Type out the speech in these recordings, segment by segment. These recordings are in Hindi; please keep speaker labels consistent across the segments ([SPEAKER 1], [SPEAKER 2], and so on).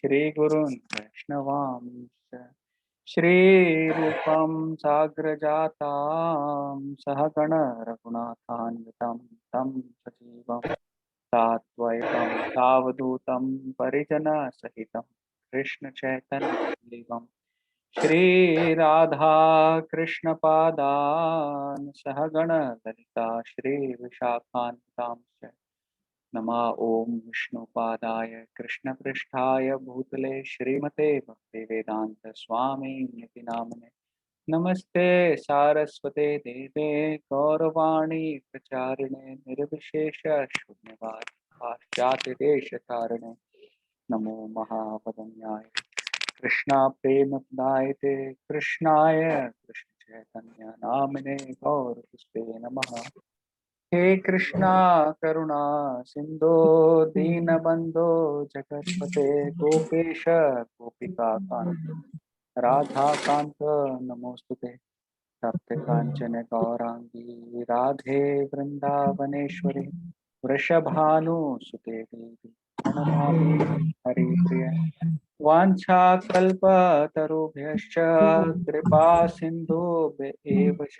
[SPEAKER 1] श्रीगुरून् वैष्णवांश्च श्रीरूपं साग्रजातां सहगण रघुनाथान्वितं तं सजीवं साद्वैतं सावधूतं परिजनसहितं कृष्ण चैतन्य श्री राधा कृष्ण पादान सहगण ललिता श्री विशाखान्वितांश्च नमः ओम विष्णुपादाय कृष्ण पृष्ठाय भूतले श्रीमते भक्ति वेदांत स्वामी निति नामने नमस्ते सारस्वते देवे गौरवाणी प्रचारिणे निर्विशेष शून्यवाद पाश्चात्य देश तारिणे नमो महावदन्याय कृष्णा प्रेम प्रदायते कृष्णाय कृष्ण चैतन्य नामिने गौरपुष्पे नमः हे कृष्णा करुणा सिंधो दीनबंधो जगत्पते गोपेश गोपिका कांत राधा कांत नमोस्तुते तप्त कांचन गौरांगी राधे वृंदावनेश्वरी वृषभानुसुते देवी प्रणमामि हरिप्रिय वाञ्छाकल्पतरुभ्यश्च कृपा सिन्धुभ्य च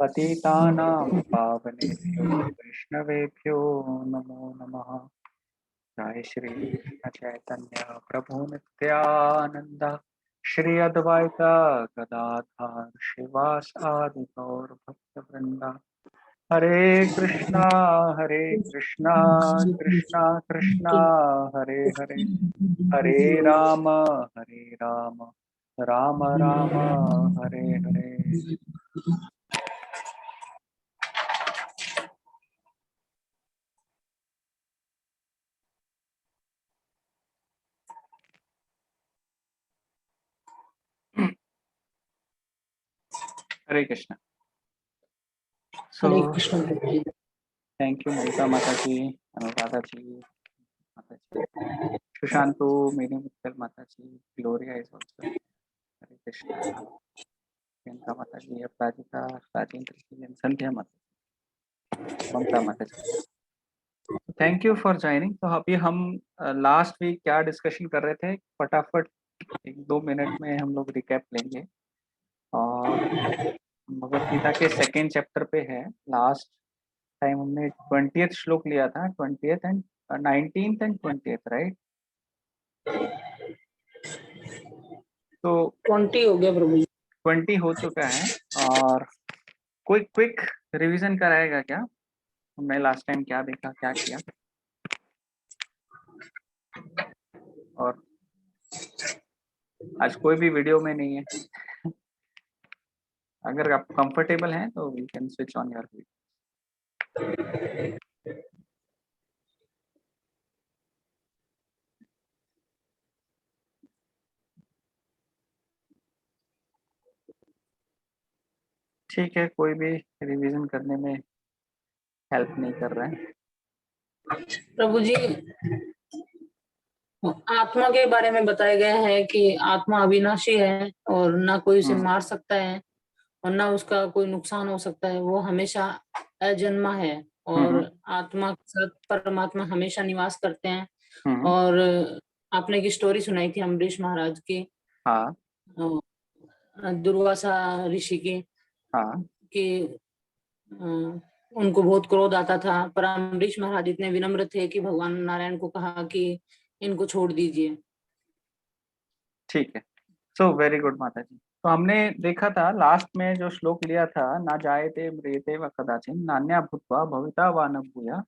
[SPEAKER 1] पतितानां पावनेभ्यो वैष्णवेभ्यो नमो नमः। जय श्री कृष्ण चैतन्य प्रभु नित्यानंद श्री अद्वैत गदाधर शिवासादि गौर भक्त वृंदा हरे कृष्णा कृष्णा कृष्णा हरे हरे हरे राम राम राम हरे हरे। हरे कृष्णा।
[SPEAKER 2] हरे कृष्ण।
[SPEAKER 1] थैंक यू ममता माता जी, अनुराधा जी माता जी, सुशांतु मेरी मित्तल माता जी, ग्लोरिया इज ऑल्सो। हरे कृष्णा। प्रियंका माता जी, अपराजिता, राजेंद्र जी, संध्या माता, ममता माता जी, थैंक यू फॉर ज्वाइनिंग। तो अभी हम लास्ट वीक क्या डिस्कशन कर रहे थे, फटाफट 1-2 मिनट में हम लोग रिकैप लेंगे। और भगवत गीता के सेकेंड चैप्टर पे है। लास्ट टाइम हमने 20th श्लोक लिया था, 20th and 19th and 20th, right? तो
[SPEAKER 2] 20 हो गया प्रभु जी।
[SPEAKER 1] 20 हो चुका है। और कोई क्विक रिवीजन कराएगा क्या, हमने लास्ट टाइम क्या देखा, क्या किया? और आज कोई भी वीडियो में नहीं है। अगर आप कंफर्टेबल हैं तो you can switch on your video. ठीक है, कोई भी रिवीजन करने में हेल्प नहीं कर रहा है।
[SPEAKER 2] प्रभु जी, आत्मा के बारे में बताया गया है कि आत्मा अविनाशी है और ना कोई उसे मार सकता है और ना उसका कोई नुकसान हो सकता है। वो हमेशा अजन्मा है और आत्मा के साथ परमात्मा हमेशा निवास करते हैं। और आपने की स्टोरी सुनाई थी अम्बरीश महाराज की,
[SPEAKER 1] हाँ
[SPEAKER 2] दुर्वासा ऋषि की,
[SPEAKER 1] हाँ
[SPEAKER 2] कि उनको बहुत क्रोध आता था, पर अम्बरीश महाराज इतने विनम्र थे कि भगवान नारायण को कहा कि इनको छोड़ दीजिए।
[SPEAKER 1] ठीक है। सो वेरी गुड माता जी। तो हमने देखा था लास्ट में जो श्लोक लिया था, ना जायते म्रियते व कदाचिन नान्या भूत्वा भविता वा न भूया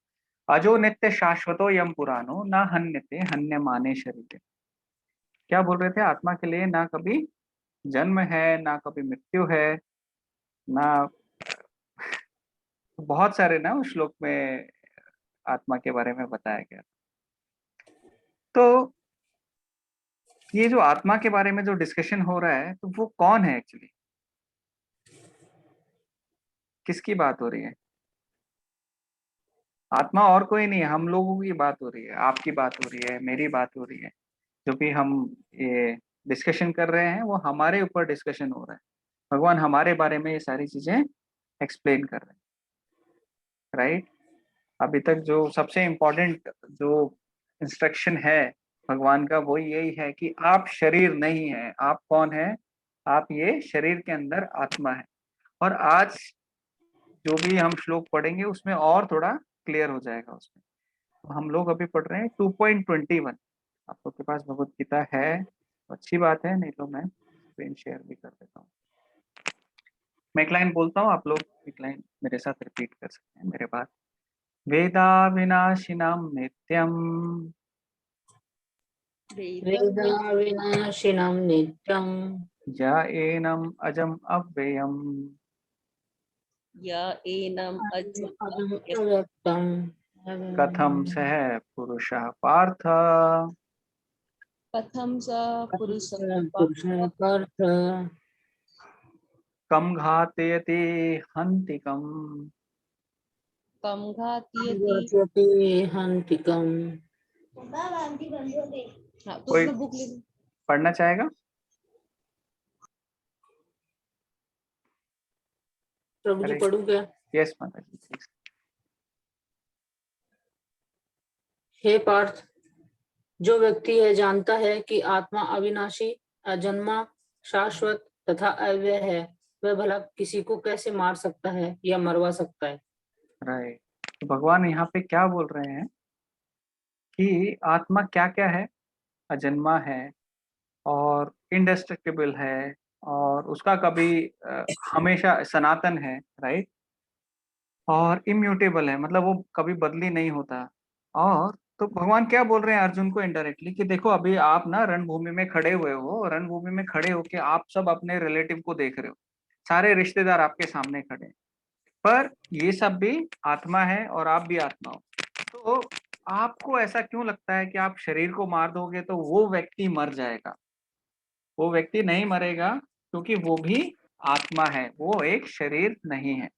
[SPEAKER 1] अजो नित्य शाश्वतो यम पुराणो ना हन्यते हन्य माने शरीर। क्या बोल रहे थे? आत्मा के लिए ना कभी जन्म है, ना कभी मृत्यु है, ना बहुत सारे ना उस श्लोक में आत्मा के बारे में बताया गया। तो ये जो आत्मा के बारे में जो डिस्कशन हो रहा है, तो वो कौन है एक्चुअली? किसकी बात हो रही है? आत्मा और कोई नहीं है, हम लोगों की बात हो रही है, आपकी बात हो रही है, मेरी बात हो रही है। जो भी हम ये डिस्कशन कर रहे हैं वो हमारे ऊपर डिस्कशन हो रहा है। भगवान हमारे बारे में ये सारी चीजें एक्सप्लेन कर रहे हैं, राइट? अभी तक जो सबसे इम्पोर्टेंट जो इंस्ट्रक्शन है भगवान का वो यही है कि आप शरीर नहीं है, आप कौन है, आप ये शरीर के अंदर आत्मा है। और आज जो भी हम श्लोक पढ़ेंगे उसमें और थोड़ा क्लियर हो जाएगा उसमें। तो हम लोग अभी पढ़ रहे हैं 2.21। आप लोग के पास भगवत गीता है तो अच्छी बात है, नहीं तो मैं स्क्रीन शेयर भी कर देता हूँ। मैं एक लाइन बोलता हूँ, आप लोग एक लाइन मेरे साथ रिपीट कर सकते हैं मेरे बाद। वेदा विनाशिनम नित्यम
[SPEAKER 2] वेदा विनाशिनं नित्यं
[SPEAKER 1] य एनम अजम अव्ययम
[SPEAKER 3] या एनम
[SPEAKER 2] अजम् अव्यक्तं
[SPEAKER 1] कथम सह पुरुषः पार्थ
[SPEAKER 3] कथम स पुरुष
[SPEAKER 2] पुरुषार्थ
[SPEAKER 1] कम घातयति हन्तिकम
[SPEAKER 3] कम घातीयति।
[SPEAKER 2] गच्छति हन्तिकम्।
[SPEAKER 3] हाँ, तो
[SPEAKER 1] कोई
[SPEAKER 3] उसमें बुक ले लो।
[SPEAKER 1] पढ़ना चाहेगा?
[SPEAKER 2] प्रभु जी
[SPEAKER 1] अरे
[SPEAKER 2] पढ़ू क्या?
[SPEAKER 1] यस माता जी प्लीज।
[SPEAKER 2] हे पार्थ, जो व्यक्ति यह जानता है कि आत्मा अविनाशी, अजन्मा, शाश्वत तथा अव्यय है, वह भला किसी को कैसे मार सकता है या मरवा सकता है?
[SPEAKER 1] राइट, तो भगवान यहाँ पे क्या बोल रहे हैं कि आत्मा क्या क्या है, अजन्मा है और इंडेस्ट्रक्टिबल है और उसका कभी हमेशा सनातन है, राइट, और इम्यूटेबल है, मतलब वो कभी बदली नहीं होता। और तो भगवान क्या बोल रहे हैं अर्जुन को इनडायरेक्टली कि देखो अभी आप ना रणभूमि में खड़े हुए हो, रणभूमि में खड़े होके आप सब अपने रिलेटिव को देख रहे हो, सारे रिश्तेदार आपके सामने खड़े हैं, पर ये सब भी आत्मा है और आप भी आत्मा हो। तो आपको ऐसा क्यों लगता है कि आप शरीर को मार दोगे तो वो व्यक्ति मर जाएगा? वो व्यक्ति नहीं मरेगा क्योंकि वो भी आत्मा है, वो एक शरीर नहीं है,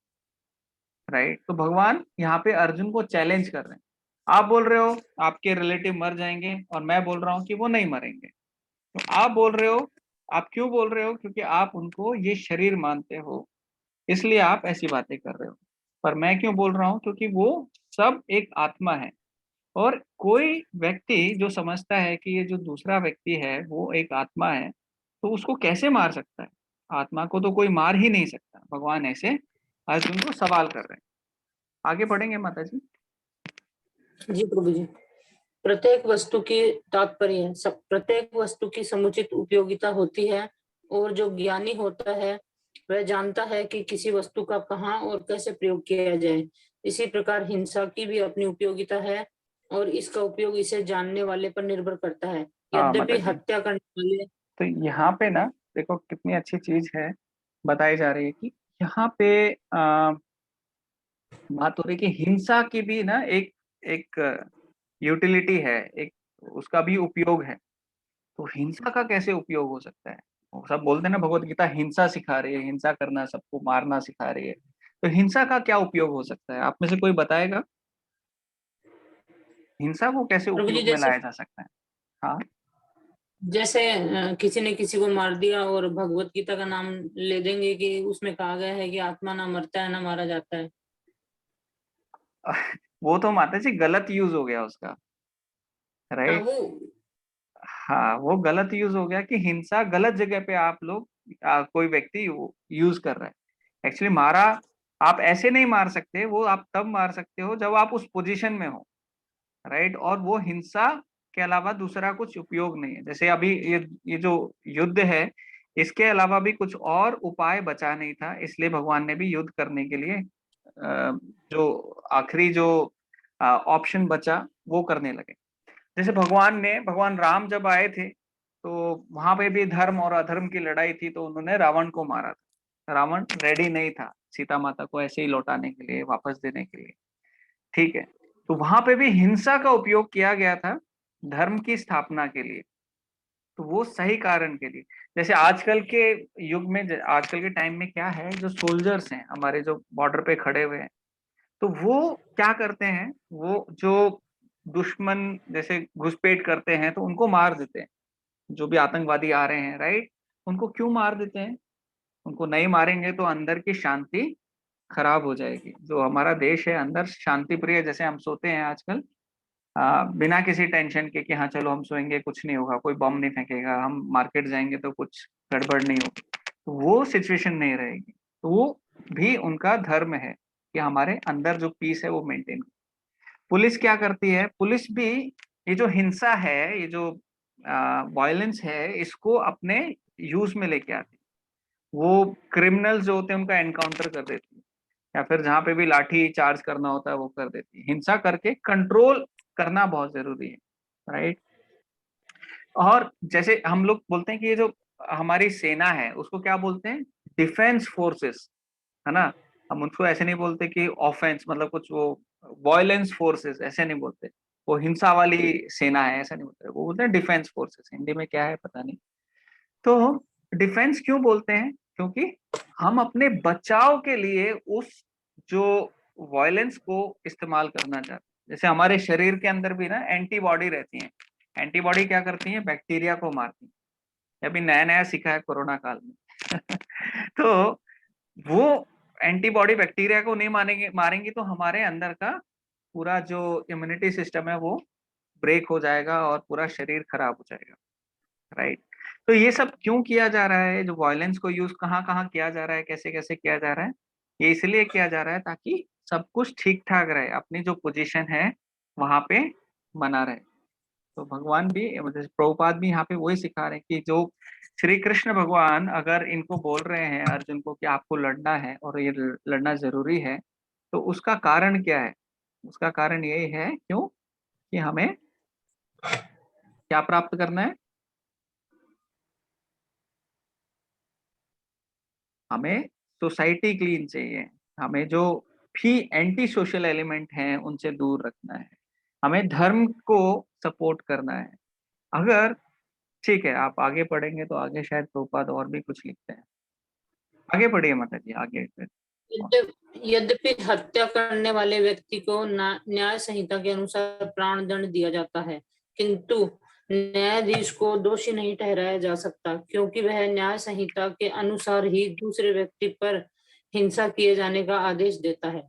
[SPEAKER 1] राइट। तो भगवान यहाँ पे अर्जुन को चैलेंज कर रहे हैं। आप बोल रहे हो आपके रिलेटिव मर जाएंगे और मैं बोल रहा हूँ कि वो नहीं मरेंगे। तो आप बोल रहे हो, आप क्यों बोल रहे हो? क्योंकि आप उनको ये शरीर मानते हो, इसलिए आप ऐसी बातें कर रहे हो। पर मैं क्यों बोल रहा हूँ? क्योंकि वो सब एक आत्मा है। और कोई व्यक्ति जो समझता है कि ये जो दूसरा व्यक्ति है वो एक आत्मा है, तो उसको कैसे मार सकता है? आत्मा को तो कोई मार ही नहीं सकता। भगवान ऐसे अर्जुन को सवाल कर रहे हैं। आगे बढ़ेंगे माता जी।
[SPEAKER 2] जी प्रभु जी। प्रत्येक वस्तु की तात्पर्य, सब प्रत्येक वस्तु की समुचित उपयोगिता होती है, और जो ज्ञानी होता है वह जानता है कि किसी वस्तु का कहाँ और कैसे प्रयोग किया जाए। इसी प्रकार हिंसा की भी अपनी उपयोगिता है, और इसका उपयोग इसे जानने वाले पर निर्भर करता है।
[SPEAKER 1] हाँ माता
[SPEAKER 2] यद्यपि
[SPEAKER 1] जी,
[SPEAKER 2] हत्या करने वाले
[SPEAKER 1] तो यहाँ पे ना देखो कितनी अच्छी चीज है बताई जा रही है कि यहाँ पे बात हो रही है कि हिंसा की भी ना एक एक यूटिलिटी है, एक उसका भी उपयोग है। तो हिंसा का कैसे उपयोग हो सकता है? वो सब बोलते हैं ना भगवत गीता हिंसा सिखा रही है, हिंसा करना, सबको मारना सिखा रही है। तो हिंसा का क्या उपयोग हो सकता है? आप में से कोई बताएगा हिंसा को कैसे
[SPEAKER 2] प्रभु जी,
[SPEAKER 1] उपयोग में लाया जा सकता है? हाँ,
[SPEAKER 2] जैसे किसी ने किसी को मार दिया और भगवत गीता का नाम ले देंगे कि उसमें कहा गया है कि आत्मा ना मरता है ना मारा जाता है।
[SPEAKER 1] वो तो माता जी गलत यूज हो गया उसका,
[SPEAKER 2] हाँ,
[SPEAKER 1] राइट।
[SPEAKER 2] वो
[SPEAKER 1] हाँ, वो गलत यूज हो गया कि हिंसा गलत जगह पे आप लोग कोई व्यक्ति यूज कर रहा है। एक्चुअली मारा आप ऐसे नहीं मार सकते, वो आप तब मार सकते हो जब आप उस पोजीशन में हो, राइट। और वो हिंसा के अलावा दूसरा कुछ उपयोग नहीं है। जैसे अभी ये जो युद्ध है, इसके अलावा भी कुछ और उपाय बचा नहीं था, इसलिए भगवान ने भी युद्ध करने के लिए जो आखिरी जो ऑप्शन बचा वो करने लगे। जैसे भगवान राम जब आए थे तो वहां पे भी धर्म और अधर्म की लड़ाई थी, तो उन्होंने रावण को मारा था। रावण रेडी नहीं था सीता माता को ऐसे ही लौटाने के लिए, वापस देने के लिए, ठीक है। तो वहां पे भी हिंसा का उपयोग किया गया था धर्म की स्थापना के लिए, तो वो सही कारण के लिए। जैसे आजकल के युग में, आजकल के टाइम में क्या है, जो सोल्जर्स हैं हमारे जो बॉर्डर पे खड़े हुए हैं, तो वो क्या करते हैं, वो जो दुश्मन जैसे घुसपैठ करते हैं तो उनको मार देते हैं। जो भी आतंकवादी आ रहे हैं, राइट, उनको क्यों मार देते हैं? उनको नहीं मारेंगे तो अंदर की शांति खराब हो जाएगी। जो हमारा देश है अंदर शांति प्रिय, जैसे हम सोते हैं आजकल, बिना किसी टेंशन के कि हाँ चलो हम सोएंगे कुछ नहीं होगा, कोई बम नहीं फेंकेगा, हम मार्केट जाएंगे तो कुछ गड़बड़ नहीं होगी, तो वो सिचुएशन नहीं रहेगी। तो वो भी उनका धर्म है कि हमारे अंदर जो पीस है वो मेंटेन। पुलिस क्या करती है, पुलिस भी ये जो हिंसा है, ये जो वायलेंस है, इसको अपने यूज में लेके आती है। वो क्रिमिनल्स जो होते हैं उनका एनकाउंटर कर देती है, या फिर जहां पे भी लाठी चार्ज करना होता है वो कर देती है। हिंसा करके कंट्रोल करना बहुत जरूरी है, राइट। और जैसे हम लोग बोलते हैं कि ये जो हमारी सेना है उसको क्या बोलते हैं, डिफेंस फोर्सेस, है ना। हम उसको ऐसे नहीं बोलते कि ऑफेंस, मतलब कुछ वो वायलेंस फोर्सेस ऐसे नहीं बोलते, वो हिंसा वाली सेना है ऐसा नहीं बोलते, वो बोलते हैं डिफेंस फोर्सेस। हिंदी में क्या है पता नहीं। तो डिफेंस क्यों बोलते हैं, क्योंकि हम अपने बचाव के लिए उस जो वायलेंस को इस्तेमाल करना चाहते हैं। जैसे हमारे शरीर के अंदर भी ना एंटीबॉडी रहती है। एंटीबॉडी क्या करती है, बैक्टीरिया को मारती है। अभी नया नया सीखा है कोरोना काल में तो वो एंटीबॉडी बैक्टीरिया को नहीं मारेंगी तो हमारे अंदर का पूरा जो इम्यूनिटी सिस्टम है वो ब्रेक हो जाएगा और पूरा शरीर खराब हो जाएगा, राइट। तो ये सब क्यों किया जा रहा है, जो वायलेंस को यूज कहाँ कहाँ किया जा रहा है, कैसे कैसे किया जा रहा है, ये इसलिए किया जा रहा है ताकि सब कुछ ठीक ठाक रहे, अपनी जो पोजीशन है वहां पे बना रहे। तो भगवान भी, मतलब प्रभुपाद भी यहाँ पे वही सिखा रहे हैं कि जो श्री कृष्ण भगवान अगर इनको बोल रहे हैं अर्जुन को कि आपको लड़ना है और ये लड़ना जरूरी है, तो उसका कारण क्या है, उसका कारण यही है क्यों, कि हमें क्या प्राप्त करना है, हमें सोसाइटी क्लीन चाहिए, हमें जो भी एंटी सोशल एलिमेंट हैं उनसे दूर रखना है, हमें धर्म को सपोर्ट करना है। अगर ठीक है आप आगे पढ़ेंगे तो आगे शायद प्रभुपाद और भी कुछ लिखते हैं, आगे पढ़िए माता जी आगे फिर।
[SPEAKER 2] यद्यपि हत्या करने वाले व्यक्ति को न्याय संहिता के अनुसार प्राण दंड दिया जाता है, किंतु न्यायाधीश को दोषी नहीं ठहराया जा सकता, क्योंकि वह न्याय संहिता के अनुसार ही दूसरे व्यक्ति पर हिंसा किए जाने का आदेश देता है।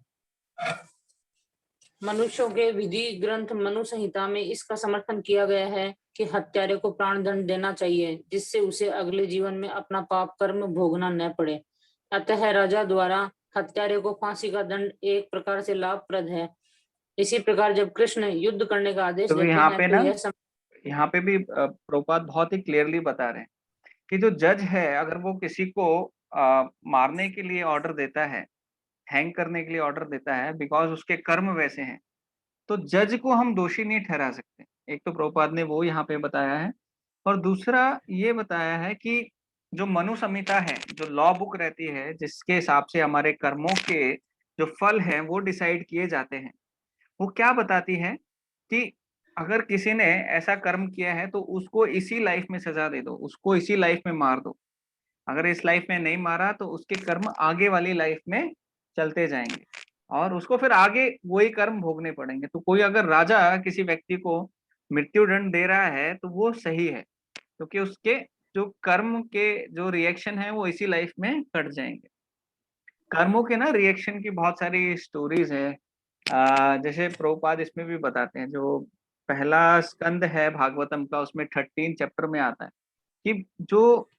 [SPEAKER 2] मनुष्यों के विधि ग्रंथ मनु संहिता में इसका समर्थन किया गया है कि हत्यारे को प्राण दंड देना चाहिए, जिससे उसे अगले जीवन में अपना पाप कर्म भोगना न पड़े। अतः राजा द्वारा हत्यारे को फांसी का दंड एक प्रकार से लाभप्रद है। इसी प्रकार जब कृष्ण युद्ध करने का आदेश
[SPEAKER 1] तो
[SPEAKER 2] देते
[SPEAKER 1] यहाँ
[SPEAKER 2] हैं
[SPEAKER 1] पे
[SPEAKER 2] तो
[SPEAKER 1] ना,
[SPEAKER 2] यह
[SPEAKER 1] यहाँ पे भी प्रभुपाद बहुत ही क्लियरली बता रहे हैं कि जो जज है अगर वो किसी को मारने के लिए ऑर्डर देता है, हैंग करने के लिए ऑर्डर देता है, बिकॉज उसके कर्म वैसे हैं, तो जज को हम दोषी नहीं ठहरा सकते। एक तो प्रभुपाद ने वो यहाँ पे बताया है, और दूसरा ये बताया है कि जो मनु संहिता है, जो लॉ बुक रहती है जिसके हिसाब से हमारे कर्मों के जो फल हैं वो डिसाइड किए जाते हैं, वो क्या बताती है कि अगर किसी ने ऐसा कर्म किया है तो उसको इसी लाइफ में सजा दे दो, उसको इसी लाइफ में मार दो। अगर इस लाइफ में नहीं मारा तो उसके कर्म आगे वाली लाइफ में चलते जाएंगे और उसको फिर आगे वही कर्म भोगने पड़ेंगे। तो कोई अगर राजा किसी व्यक्ति को मृत्यु दंड दे रहा है तो वो सही है, क्योंकि उसके जो कर्म के जो रिएक्शन है वो इसी लाइफ में कट जाएंगे। कर्मों के ना रिएक्शन की बहुत सारी स्टोरीज है। जैसे प्रभुपाद इसमें भी बताते हैं, जो पहला स्कंद है भागवतम का उसमें 13 चैप्टर में आता है कि जो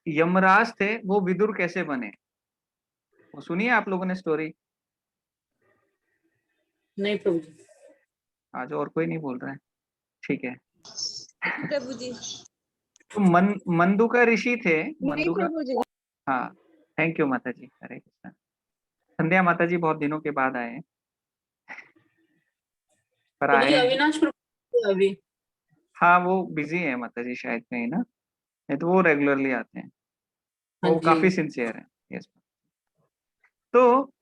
[SPEAKER 1] यमराज थे वो विदुर कैसे बने। वो सुनिए आप लोगों ने स्टोरी।
[SPEAKER 2] नहीं प्रभु जी।
[SPEAKER 1] आज और कोई नहीं बोल रहा है, ठीक है।
[SPEAKER 3] प्रभु जी।
[SPEAKER 1] तो मंदुका ऋषि थे,
[SPEAKER 3] नहीं
[SPEAKER 1] मंदुका।
[SPEAKER 3] प्रभु जी।
[SPEAKER 1] हाँ, थैंक यू माता जी, हरे कृष्णा। संध्या माता जी बहुत दिनों के बाद आए हैं, पर
[SPEAKER 2] प्रभु
[SPEAKER 1] आए
[SPEAKER 2] जी
[SPEAKER 1] हैं।
[SPEAKER 2] अविनाश प्रभु जी अभी
[SPEAKER 1] हाँ वो बिजी है माता जी शायद कहीं ना, नहीं तो वो रेगुलरली आते हैं,
[SPEAKER 2] हाँ
[SPEAKER 1] वो
[SPEAKER 2] जी
[SPEAKER 1] काफी सिंसियर है। यस। तो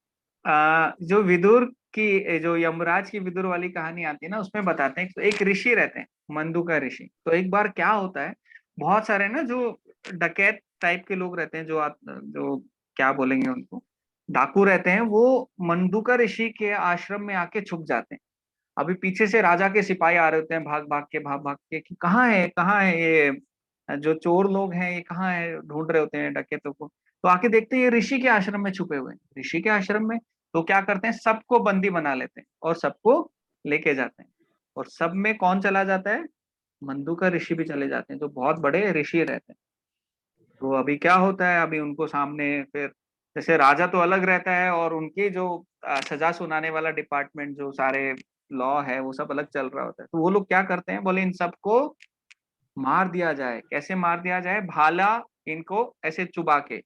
[SPEAKER 1] जो विदुर की, जो यमराज की विदुर वाली कहानी आती है ना, उसमें बताते हैं तो एक ऋषि रहते हैं, मंदुका ऋषि। तो एक बार क्या होता है, बहुत सारे ना जो डकैत टाइप के लोग रहते हैं, जो क्या बोलेंगे उनको, डाकू रहते हैं, वो मंदुका ऋषि के आश्रम में आके छुप जाते हैं। अभी पीछे से राजा के सिपाही आ रहे होते हैं, भाग भाग के कि कहाँ है ये जो चोर लोग हैं, ये कहाँ है, ढूंढ रहे होते हैं डकैतों को। तो आके देखते हैं ये ऋषि के आश्रम में छुपे हुए हैं। ऋषि के आश्रम में तो क्या करते हैं, सबको बंदी बना लेते हैं और सबको लेके जाते हैं। और सब में कौन चला जाता है? मंदुका ऋषि भी चले जाते हैं, जो बहुत बड़े ऋषि रहते हैं। तो अभी क्या होता है, अभी उनको सामने फिर जैसे राजा तो अलग रहता है और उनकी जो सजा सुनाने वाला डिपार्टमेंट, जो सारे लॉ है वो सब अलग चल रहा होता है। तो वो लोग क्या करते हैं, बोले इन सबको मार दिया जाए। कैसे मार दिया जाए? भाला इनको ऐसे चुबा के,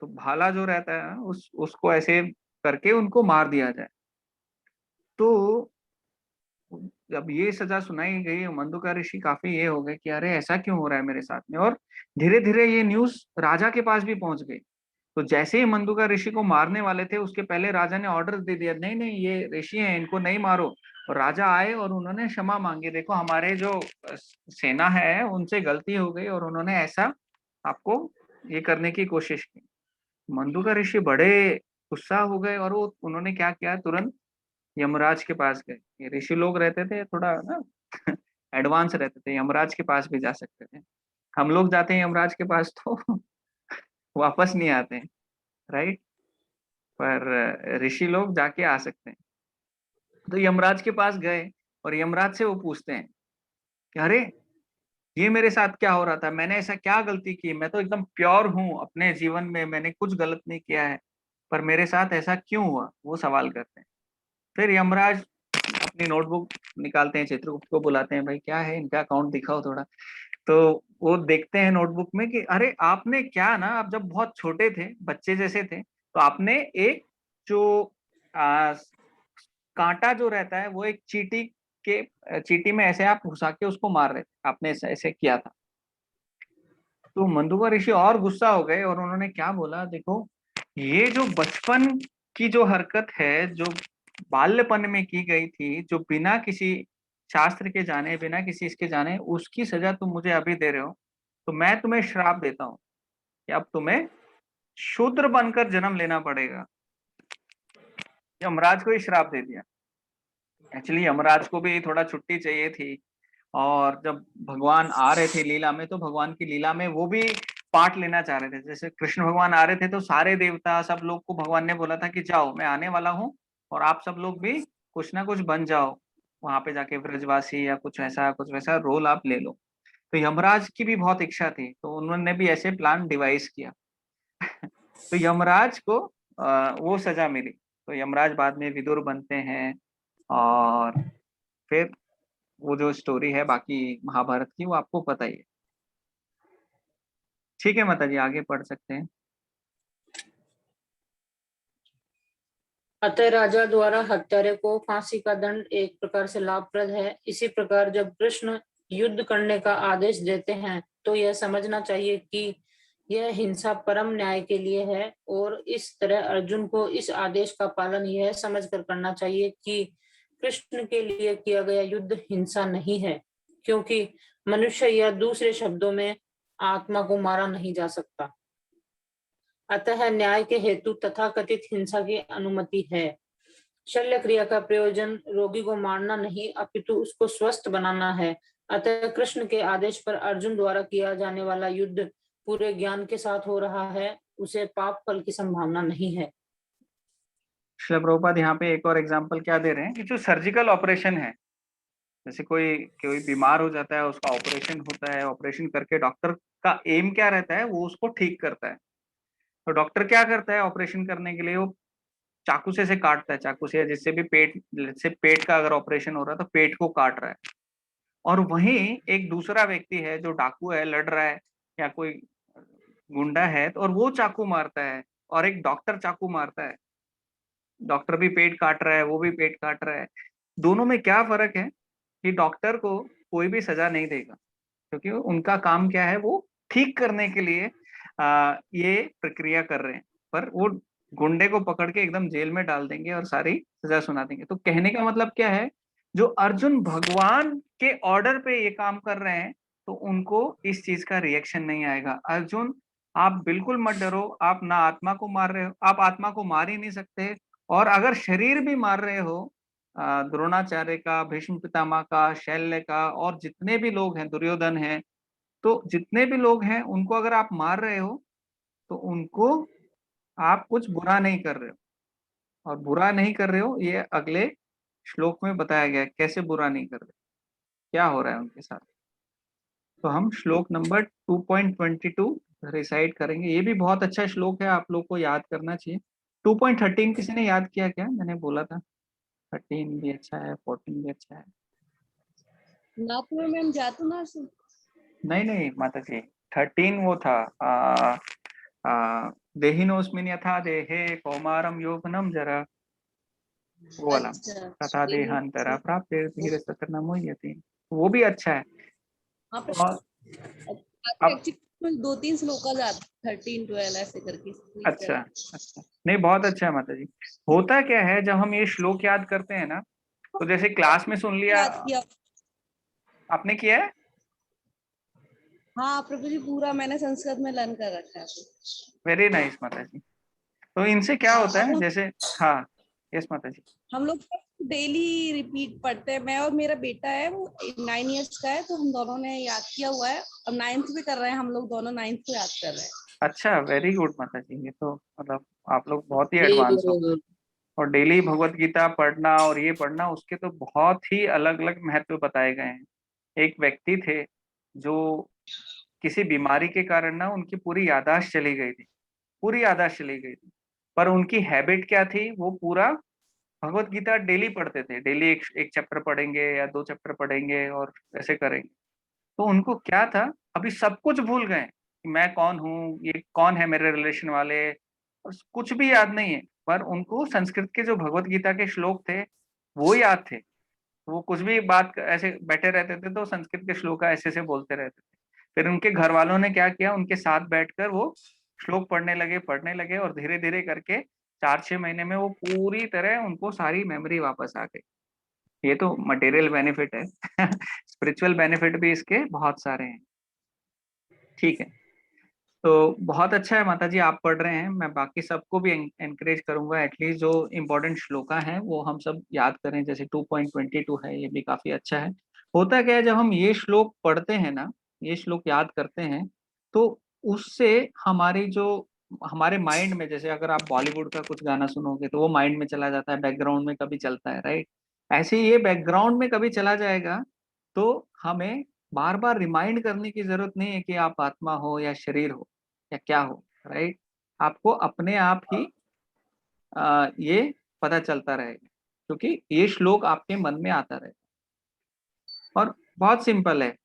[SPEAKER 1] तो भाला जो रहता है उसको ऐसे करके उनको मार दिया जाए। तो जब ये सजा सुनाई गई, मंदुका ऋषि काफी ये हो गए कि अरे ऐसा क्यों हो रहा है मेरे साथ में। और धीरे धीरे ये न्यूज राजा के पास भी पहुंच गई। तो जैसे ही मंदुका ऋषि को मारने वाले थे, उसके पहले राजा ने ऑर्डर दे दिया, नहीं नहीं ये ऋषि हैं, इनको नहीं मारो। और राजा आए और उन्होंने क्षमा मांगी, देखो हमारे जो सेना है उनसे गलती हो गई और उन्होंने ऐसा आपको ये करने की कोशिश की। मंदुका ऋषि बड़े गुस्सा हो गए और वो उन्होंने क्या किया, तुरंत यमराज के पास गए। ये ऋषि लोग रहते थे थोड़ा ना एडवांस रहते थे, यमराज के पास भी जा सकते थे। हम लोग जाते हैं यमराज के पास तो वापस नहीं आते हैं, राइट। पर ऋषि लोग जाके आ सकते हैं। तो यमराज के पास गए और यमराज से वो पूछते हैं कि अरे ये मेरे साथ क्या हो रहा था, मैंने ऐसा क्या गलती की, मैं तो एकदम प्योर हूँ अपने जीवन में, मैंने कुछ गलत नहीं किया है, पर मेरे साथ ऐसा क्यों हुआ, वो सवाल करते हैं। फिर यमराज अपनी नोटबुक निकालते हैं, चित्रगुप्त को बुलाते हैं, भाई क्या है इनका अकाउंट दिखाओ थोड़ा। तो वो देखते हैं नोटबुक में कि अरे आपने क्या ना, आप जब बहुत छोटे थे, बच्चे जैसे थे, तो आपने एक जो आ, कांटा जो रहता है वो एक चींटी के चींटी में ऐसे आप घुसा के उसको मार रहे थे, आपने ऐसे ऐसे किया था। तो मंदुका ऋषि और गुस्सा हो गए और उन्होंने क्या बोला, देखो ये जो बचपन की जो हरकत है, जो बाल्यपन में की गई थी, जो बिना किसी शास्त्र के जाने, बिना किसी इसके जाने, उसकी सजा तुम मुझे अभी दे रहे हो। तो मैं तुम्हें श्राप देता हूँ कि अब तुम्हें शूद्र बनकर जन्म लेना पड़ेगा। यमराज को ही श्राप दे दिया। एक्चुअली यमराज को भी थोड़ा छुट्टी चाहिए थी, और जब भगवान आ रहे थे लीला में, तो भगवान की लीला में वो भी पार्ट लेना चाह रहे थे। जैसे कृष्ण भगवान आ रहे थे तो सारे देवता सब लोग को भगवान ने बोला था कि जाओ मैं आने वाला हूँ और आप सब लोग भी कुछ ना कुछ बन जाओ, वहां पे जाके ब्रजवासी या कुछ ऐसा कुछ वैसा रोल आप ले लो। तो यमराज की भी बहुत इच्छा थी, तो उन्होंने भी ऐसे प्लान डिवाइस किया। तो यमराज को वो सजा मिली। तो यमराज बाद में विदुर बनते हैं, और फिर वो जो स्टोरी है बाकी महाभारत की वो आपको पता ही है। ठीक है माता जी, आगे पढ़ सकते हैं।
[SPEAKER 2] अतः राजा द्वारा हत्यारे को फांसी का दंड एक प्रकार से लाभप्रद है। इसी प्रकार जब कृष्ण युद्ध करने का आदेश देते हैं तो यह समझना चाहिए कि यह हिंसा परम न्याय के लिए है, और इस तरह अर्जुन को इस आदेश का पालन यह समझकर करना चाहिए कि कृष्ण के लिए किया गया युद्ध हिंसा नहीं है, क्योंकि मनुष्य या दूसरे शब्दों में आत्मा को मारा नहीं जा सकता। अतः न्याय के हेतु तथाकथित हिंसा की अनुमति है। शल्य क्रिया का प्रयोजन रोगी को मारना नहीं अपितु उसको स्वस्थ बनाना है। अतः कृष्ण के आदेश पर अर्जुन द्वारा किया जाने वाला युद्ध पूरे ज्ञान के साथ हो रहा है, उसे पाप फल की संभावना नहीं है।
[SPEAKER 1] श्रील प्रभुपाद यहाँ पे एक और एग्जांपल क्या दे रहे हैं कि जो सर्जिकल ऑपरेशन है, जैसे कोई कोई बीमार हो जाता है, उसका ऑपरेशन होता है, ऑपरेशन करके डॉक्टर का एम क्या रहता है, वो उसको ठीक करता है। तो डॉक्टर क्या करता है ऑपरेशन करने के लिए, वो चाकू से काटता है, चाकू से, जिससे भी पेट से पेट का अगर ऑपरेशन हो रहा है तो पेट को काट रहा है। और वहीं एक दूसरा व्यक्ति है जो डाकू है, लड़ रहा है, या कोई गुंडा है, तो और वो चाकू मारता है, और एक डॉक्टर चाकू मारता है। डॉक्टर भी पेट काट रहा है, वो भी पेट काट रहा है। दोनों में क्या फर्क है कि डॉक्टर को कोई भी सजा नहीं देगा, क्योंकि उनका काम क्या है, वो ठीक करने के लिए ये प्रक्रिया कर रहे हैं। पर वो गुंडे को पकड़ के एकदम जेल में डाल देंगे और सारी सजा सुना देंगे। तो कहने का मतलब क्या है, जो अर्जुन भगवान के ऑर्डर पे ये काम कर रहे हैं, तो उनको इस चीज का रिएक्शन नहीं आएगा। अर्जुन आप बिल्कुल मत डरो, आप ना आत्मा को मार रहे हो, आप आत्मा को मार ही नहीं सकते। और अगर शरीर भी मार रहे हो, द्रोणाचार्य का, भीष्म पितामह का, शैल्य का, और जितने भी लोग हैं, दुर्योधन है, तो जितने भी लोग हैं उनको अगर आप मार रहे हो, तो उनको आप कुछ बुरा नहीं कर रहे हो। और बुरा नहीं कर रहे हो, ये अगले श्लोक में बताया गया है कैसे बुरा नहीं करते, क्या हो रहा है उनके साथ। तो हम श्लोक नंबर 2.22 रिसाइट करेंगे। ये भी बहुत अच्छा श्लोक है, आप लोग को याद करना चाहिए। 2.13 किसी ने याद किया क्या? मैंने बोला था 13 भी अच्छा है, 14 भी अच्छा है।
[SPEAKER 3] नाथ में मैम जातु ना से
[SPEAKER 1] नहीं नहीं माता जी, 13 वो था देहिनोस्मिन यथा देहे कौमारम यौवनम जरा, वो वाला।
[SPEAKER 3] अच्छा
[SPEAKER 1] तथा देहांतरा प्राप्त धीरे सत्र न मुह्यति, वो भी अच्छा है।
[SPEAKER 3] हाँ पर
[SPEAKER 1] और अब
[SPEAKER 3] एक्चुअली 2-3 श्लोका जाते 13-12 ऐसे करके
[SPEAKER 1] अच्छा अच्छा, नहीं बहुत अच्छा है माता जी। होता क्या है जब हम ये श्लोक याद करते हैं ना, तो जैसे क्लास में सुन लिया,
[SPEAKER 3] याद किया।
[SPEAKER 1] आपने किया है।
[SPEAKER 3] हाँ प्रभु जी पूरा मैंने संस्कृत में लर्न कर रखा है।
[SPEAKER 1] वेरी नाइस माता जी। तो इनसे क्या
[SPEAKER 3] हाँ,
[SPEAKER 1] होता
[SPEAKER 3] अब
[SPEAKER 1] है जैसे, हाँ यस माता जी।
[SPEAKER 3] हम लोग डेली रिपीट पढ़ते हैं। मैं और मेरा बेटा है वो 9 इयर्स का है, तो हम दोनों ने याद किया हुआ है। अब 9th भी कर रहे हैं, हम लोग दोनों 9th को याद कर रहे हैं।
[SPEAKER 1] अच्छा वेरी गुड माता जी, ये तो मतलब आप लोग बहुत ही
[SPEAKER 2] वेरी
[SPEAKER 1] एडवांस हो।
[SPEAKER 2] गुड।
[SPEAKER 1] और डेली भगवत गीता पढ़ना और ये पढ़ना, उसके तो बहुत ही अलग अलग महत्व बताए गए हैं। एक व्यक्ति थे जो किसी बीमारी के कारण ना उनकी पूरी याददाश्त चली गई थी, पूरी याददाश्त चली गई थी। पर उनकी हैबिट क्या थी, वो पूरा भगवत गीता डेली पढ़ते थे। डेली एक एक चैप्टर पढ़ेंगे या 2 चैप्टर पढ़ेंगे और ऐसे करेंगे। तो उनको क्या था, अभी सब कुछ भूल गए कि मैं कौन हूँ, ये कौन है मेरे रिलेशन वाले, और कुछ भी याद नहीं है। पर उनको संस्कृत के जो भगवत गीता के श्लोक थे वो याद थे। वो कुछ भी बात ऐसे बैठे रहते थे तो संस्कृत के श्लोक ऐसे ऐसे बोलते रहते थे। फिर उनके घर वालों ने क्या किया, उनके साथ बैठकर वो श्लोक पढ़ने लगे और धीरे धीरे करके 4-6 महीने में वो पूरी तरह उनको सारी मेमोरी वापस आ गई। ये तो मटेरियल बेनिफिट है। स्पिरिचुअल बेनिफिट भी इसके बहुत सारे हैं। ठीक है, तो बहुत अच्छा है माता जी आप पढ़ रहे हैं। मैं बाकी सबको भी एनकरेज करूंगा एटलीस्ट जो इम्पोर्टेंट श्लोका हैं वो हम सब याद करें। जैसे 2.22 है, ये भी काफी अच्छा है। होता क्या है जब हम ये श्लोक पढ़ते हैं ना, ये श्लोक याद करते हैं, तो उससे हमारी जो हमारे माइंड में, जैसे अगर आप बॉलीवुड का कुछ गाना सुनोगे तो वो माइंड में चला जाता है, बैकग्राउंड में कभी चलता है, राइट। ऐसे ही ये बैकग्राउंड में कभी चला जाएगा, तो हमें बार बार रिमाइंड करने की जरूरत नहीं है कि आप आत्मा हो या शरीर हो या क्या हो, राइट। आपको अपने आप ही ये पता चलता रहेगा, क्योंकि ये श्लोक आपके मन में आता रहेगा। और बहुत सिंपल है।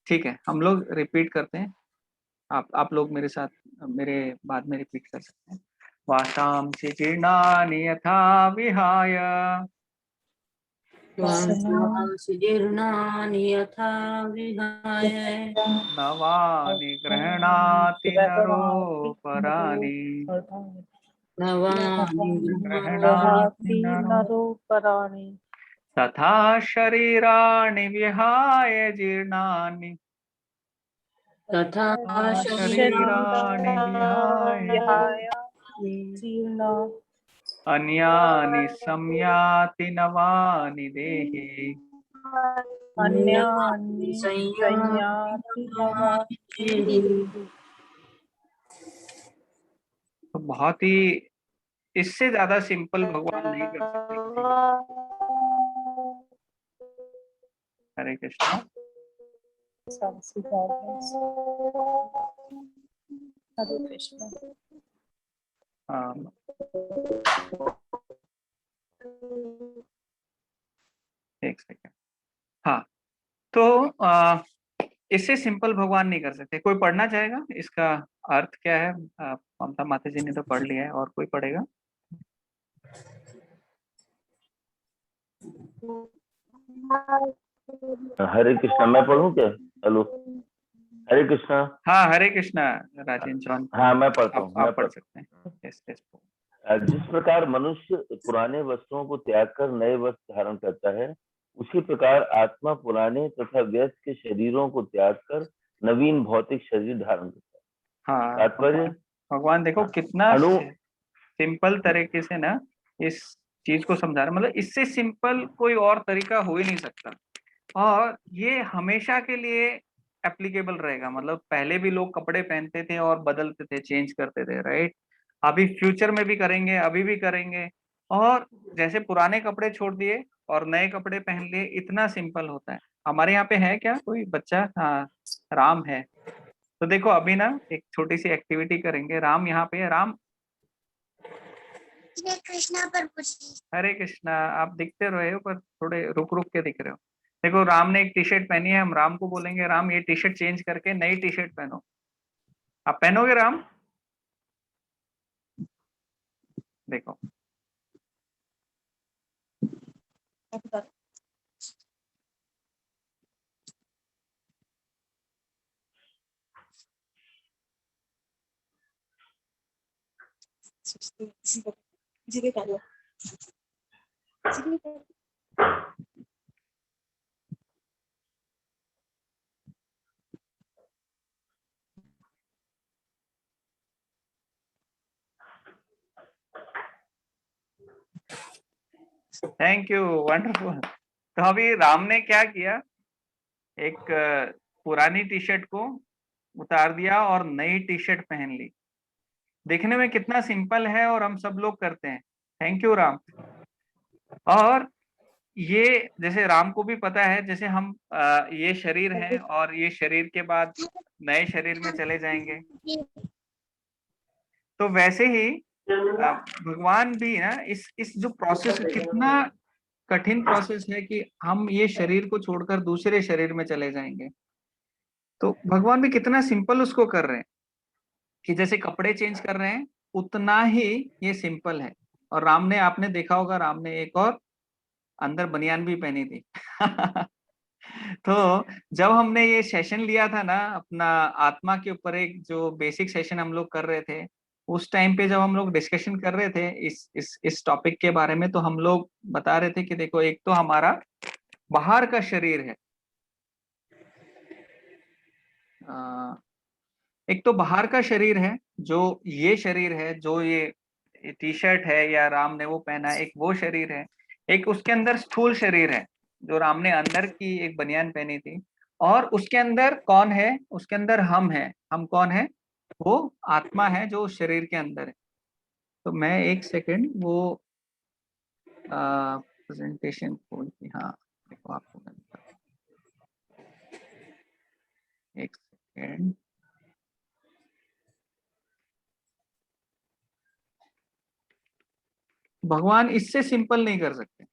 [SPEAKER 1] ठीक है, हम लोग रिपीट करते हैं। आप लोग मेरे साथ, मेरे बाद में रिपीट कर सकते हैं। वासांसि जीर्णानि यथा विहाय
[SPEAKER 2] वासांसि जीर्णानि यथा विहाय
[SPEAKER 1] नवानि गृह्णाति नरोपराणि
[SPEAKER 2] नवानि
[SPEAKER 1] गृह्णाति
[SPEAKER 2] गृह्णाति
[SPEAKER 1] नरो
[SPEAKER 4] नरोपराणि
[SPEAKER 1] तथा शरीराणि विहाय जीर्णानि
[SPEAKER 2] तथा
[SPEAKER 1] शरीराणि विहाय
[SPEAKER 4] विहाय जीर्ण
[SPEAKER 1] अन्यानि संयाति नवानि देहि।
[SPEAKER 4] अन्यानि संयाति नवानि
[SPEAKER 1] तो बहुत ही, इससे ज्यादा सिंपल भगवान नहीं कर सकते किसी के साथ। हरे कृष्णा।
[SPEAKER 4] हरे कृष्ण।
[SPEAKER 1] हाँ, एक सेकेंड। हाँ, तो इससे सिंपल भगवान नहीं कर सकते। कोई पढ़ना चाहेगा इसका अर्थ क्या है? ममता माता जी ने तो पढ़ लिया है, और कोई पढ़ेगा?
[SPEAKER 5] हरे कृष्णा। मैं पढ़ूं क्या? हेलो, हरे कृष्णा।
[SPEAKER 1] हाँ हरे कृष्णा राजेंद्र जॉन।
[SPEAKER 5] हाँ मैं पढ़ता हूँ।
[SPEAKER 1] आप पढ़ सकते हैं। Yes yes.
[SPEAKER 5] जिस प्रकार मनुष्य पुराने वस्त्रों को त्याग कर नए वस्त्र धारण करता है, उसी प्रकार आत्मा पुराने तथा व्यर्थ के शरीरों को त्याग कर नवीन भौतिक शरीर धारण करता है।
[SPEAKER 1] हाँ,
[SPEAKER 5] तात्पर्य,
[SPEAKER 1] भगवान देखो कितना
[SPEAKER 5] अणु
[SPEAKER 1] सिंपल तरीके से ना इस चीज को समझा रहे, मतलब इससे सिंपल कोई और तरीका हो ही नहीं सकता। और ये हमेशा के लिए एप्लीकेबल रहेगा। मतलब पहले भी लोग कपड़े पहनते थे और बदलते थे, चेंज करते थे, राइट। अभी फ्यूचर में भी करेंगे, अभी भी करेंगे। और जैसे पुराने कपड़े छोड़ दिए और नए कपड़े पहन लिए, इतना सिंपल होता है। हमारे यहाँ पे है क्या कोई बच्चा? हाँ, राम है। तो देखो अभी ना एक छोटी सी एक्टिविटी करेंगे। राम यहाँ पे है। राम,
[SPEAKER 6] कृष्णा पर
[SPEAKER 1] हरे कृष्णा। आप दिखते रहे हो पर थोड़े रुक रुक के दिख रहे हो। देखो राम ने एक टी शर्ट पहनी है, हम राम को बोलेंगे राम ये टी शर्ट चेंज करके नई टी शर्ट पहनो। आप पहनोगे राम? देखो थैंक यू, वंडरफुल। तो अभी राम ने क्या किया, एक पुरानी टी शर्ट को उतार दिया और नई टी शर्ट पहन ली। देखने में कितना सिंपल है और हम सब लोग करते हैं। Thank you Ram. और ये जैसे राम को भी पता है, जैसे हम ये शरीर है और ये शरीर के बाद नए शरीर में चले जाएंगे, तो वैसे ही भगवान भी ना इस जो प्रोसेस, कितना कठिन प्रोसेस है कि हम ये शरीर को छोड़कर दूसरे शरीर में चले जाएंगे। तो भगवान भी कितना सिंपल उसको कर रहे हैं कि जैसे कपड़े चेंज कर रहे हैं उतना ही ये सिंपल है। और राम ने, आपने देखा होगा राम ने एक और अंदर बनियान भी पहनी थी। तो जब हमने ये सेशन लिया था ना अपना आत्मा के ऊपर, एक जो बेसिक सेशन हम लोग कर रहे थे, उस टाइम पे जब हम लोग डिस्कशन कर रहे थे इस टॉपिक के बारे में, तो हम लोग बता रहे थे कि देखो एक तो हमारा बाहर का शरीर है, एक तो बाहर का शरीर है जो ये शरीर है, जो ये टी शर्ट है या राम ने वो पहना है, एक वो शरीर है। एक उसके अंदर स्थूल शरीर है जो राम ने अंदर की एक बनियान पहनी थी। और उसके अंदर कौन है? उसके अंदर हम हैं। हम कौन है? वो आत्मा है जो शरीर के अंदर है। तो मैं एक सेकंड वो प्रेजेंटेशन खोलती, हाँ देखो आपको मैं बताता हूं। एक सेकंड। भगवान इससे सिंपल नहीं कर सकते।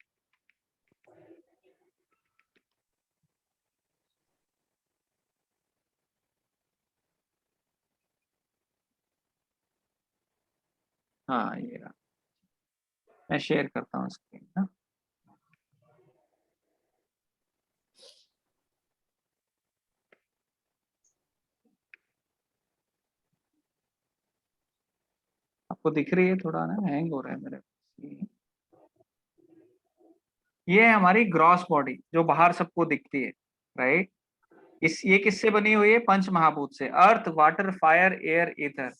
[SPEAKER 1] हाँ ये रहा, मैं शेयर करता हूँ स्क्रीन ना। आपको दिख रही है? थोड़ा ना हैंग हो रहा है मेरे पास। ये है हमारी ग्रॉस बॉडी जो बाहर सबको दिखती है, राइट। ये किससे बनी हुई है? पंच महाभूत से, अर्थ, वाटर, फायर, एयर, ईथर।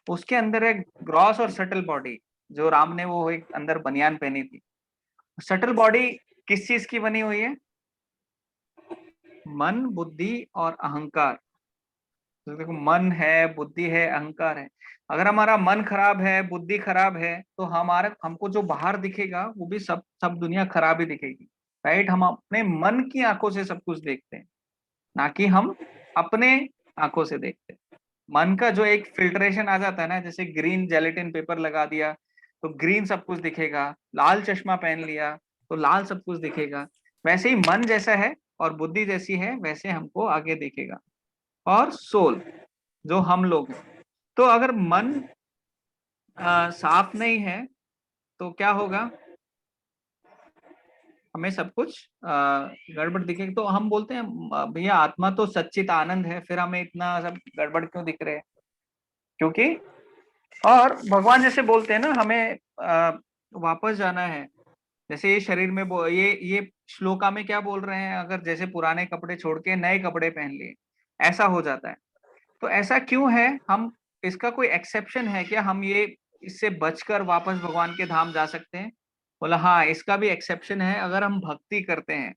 [SPEAKER 1] उसके अंदर एक ग्रॉस और सटल बॉडी, जो राम ने वो एक अंदर बनियान पहनी थी। सटल बॉडी किस चीज की बनी हुई है? मन, बुद्धि और अहंकार। तो देखो मन है, बुद्धि है, अहंकार है। अगर हमारा मन खराब है, बुद्धि खराब है, तो हमारा हमको जो बाहर दिखेगा वो भी सब दुनिया खराब ही दिखेगी, राइट। हम अपने मन की आंखों से सब कुछ देखते हैं, ना कि हम अपने आंखों से देखते हैं। मन का जो एक फिल्ट्रेशन आ जाता है ना, जैसे ग्रीन जेलेटिन पेपर लगा दिया तो ग्रीन सब कुछ दिखेगा, लाल चश्मा पहन लिया तो लाल सब कुछ दिखेगा। वैसे ही मन जैसा है और बुद्धि जैसी है वैसे हमको आगे दिखेगा। और सोल जो हम लोग हैं, तो अगर मन साफ नहीं है तो क्या होगा? हमें सब कुछ गड़बड़ दिखेगी। तो हम बोलते हैं भैया आत्मा तो सच्चित आनंद है, फिर हमें इतना सब गड़बड़ क्यों दिख रहे हैं? क्योंकि, और भगवान जैसे बोलते हैं ना हमें वापस जाना है। जैसे ये शरीर में ये श्लोका में क्या बोल रहे हैं? अगर जैसे पुराने कपड़े छोड़ के नए कपड़े पहन लिए, ऐसा हो जाता है। तो ऐसा क्यों है? हम, इसका कोई एक्सेप्शन है क्या? हम ये इससे बचकर वापस भगवान के धाम जा सकते हैं? बोला हाँ, इसका भी एक्सेप्शन है। अगर हम भक्ति करते हैं,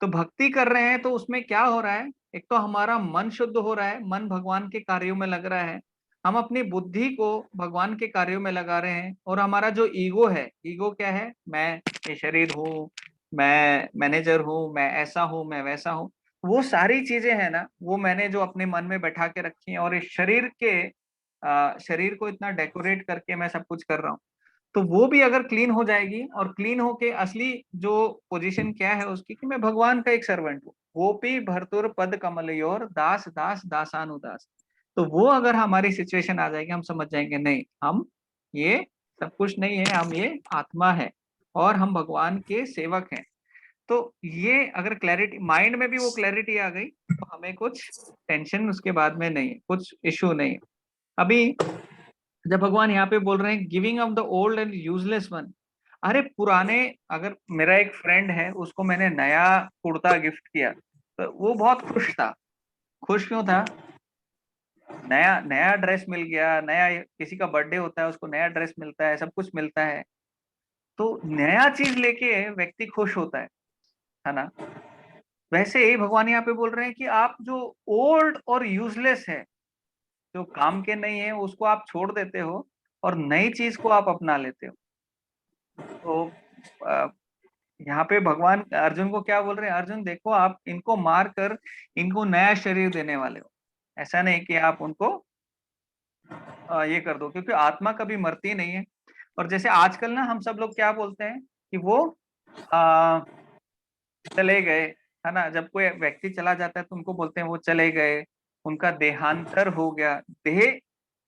[SPEAKER 1] तो भक्ति कर रहे हैं तो उसमें क्या हो रहा है? एक तो हमारा मन शुद्ध हो रहा है, मन भगवान के कार्यों में लग रहा है, हम अपनी बुद्धि को भगवान के कार्यों में लगा रहे हैं। और हमारा जो ईगो है, ईगो क्या है? मैं ये शरीर हूँ, मैं मैनेजर हूँ, मैं ऐसा हूँ, मैं वैसा हूँ। वो सारी चीजें हैं ना, वो मैंने जो अपने मन में बैठा के रखी हैं, और इस शरीर को इतना डेकोरेट करके मैं सब कुछ कर रहा हूँ। तो वो भी अगर क्लीन हो जाएगी, और क्लीन होके असली जो पोजीशन क्या है उसकी, कि मैं भगवान का एक सर्वेंट हूँ। गोपी भर्तुर पद कमलयोर दास दास दासानुदास। तो वो अगर हमारी सिचुएशन आ जाएगी, हम समझ जाएंगे नहीं, हम ये सब कुछ नहीं है, हम ये आत्मा है और हम भगवान के सेवक हैं। तो ये अगर क्लैरिटी माइंड में भी वो क्लैरिटी आ गई, तो हमें कुछ टेंशन उसके बाद में नहीं है, कुछ इश्यू नहीं है। अभी जब भगवान यहाँ पे बोल रहे हैं giving of the old and useless one, अरे पुराने, अगर मेरा एक फ्रेंड है, उसको मैंने नया कुर्ता गिफ्ट किया, तो वो बहुत खुश था। खुश क्यों था? नया नया ड्रेस मिल गया, नया, किसी का बर्थडे होता है उसको नया ड्रेस मिलता है, सब कुछ मिलता है, तो नया चीज लेके व्यक्ति खुश होता है ना। वैसे ही भगवान यहाँ पे बोल रहे हैं कि आप जो ओल्ड और यूजलेस है, जो काम के नहीं है, उसको आप छोड़ देते हो और नई चीज को आप अपना लेते हो। तो यहाँ पे भगवान अर्जुन को क्या बोल रहे हैं? अर्जुन देखो, आप इनको मार कर इनको नया शरीर देने वाले हो, ऐसा नहीं कि आप उनको ये कर दो, क्योंकि आत्मा कभी मरती नहीं है। और जैसे आजकल ना हम सब लोग क्या बोलते हैं कि वो आ, चले गए, है ना। जब कोई व्यक्ति चला जाता है तो उनको बोलते हैं वो चले गए, उनका देहांतर हो गया, देह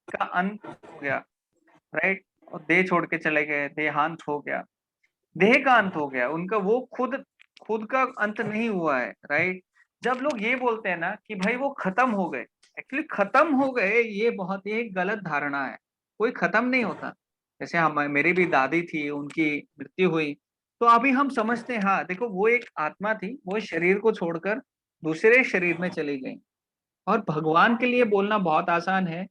[SPEAKER 1] का अंत हो गया, राइट। और देह छोड़ के चले गए, देहांत हो गया, देह का अंत हो गया उनका, वो खुद खुद का अंत नहीं हुआ है, राइट। जब लोग ये बोलते हैं ना कि भाई वो खत्म हो गए, एक्चुअली खत्म हो गए ये बहुत ही गलत धारणा है। कोई खत्म नहीं होता। जैसे हम, मेरी भी दादी थी, उनकी मृत्यु हुई, तो अभी हम समझते हैं हाँ देखो वो एक आत्मा थी, वो इस शरीर को छोड़कर दूसरे शरीर में चली गई। और भगवान के लिए बोलना बहुत आसान है,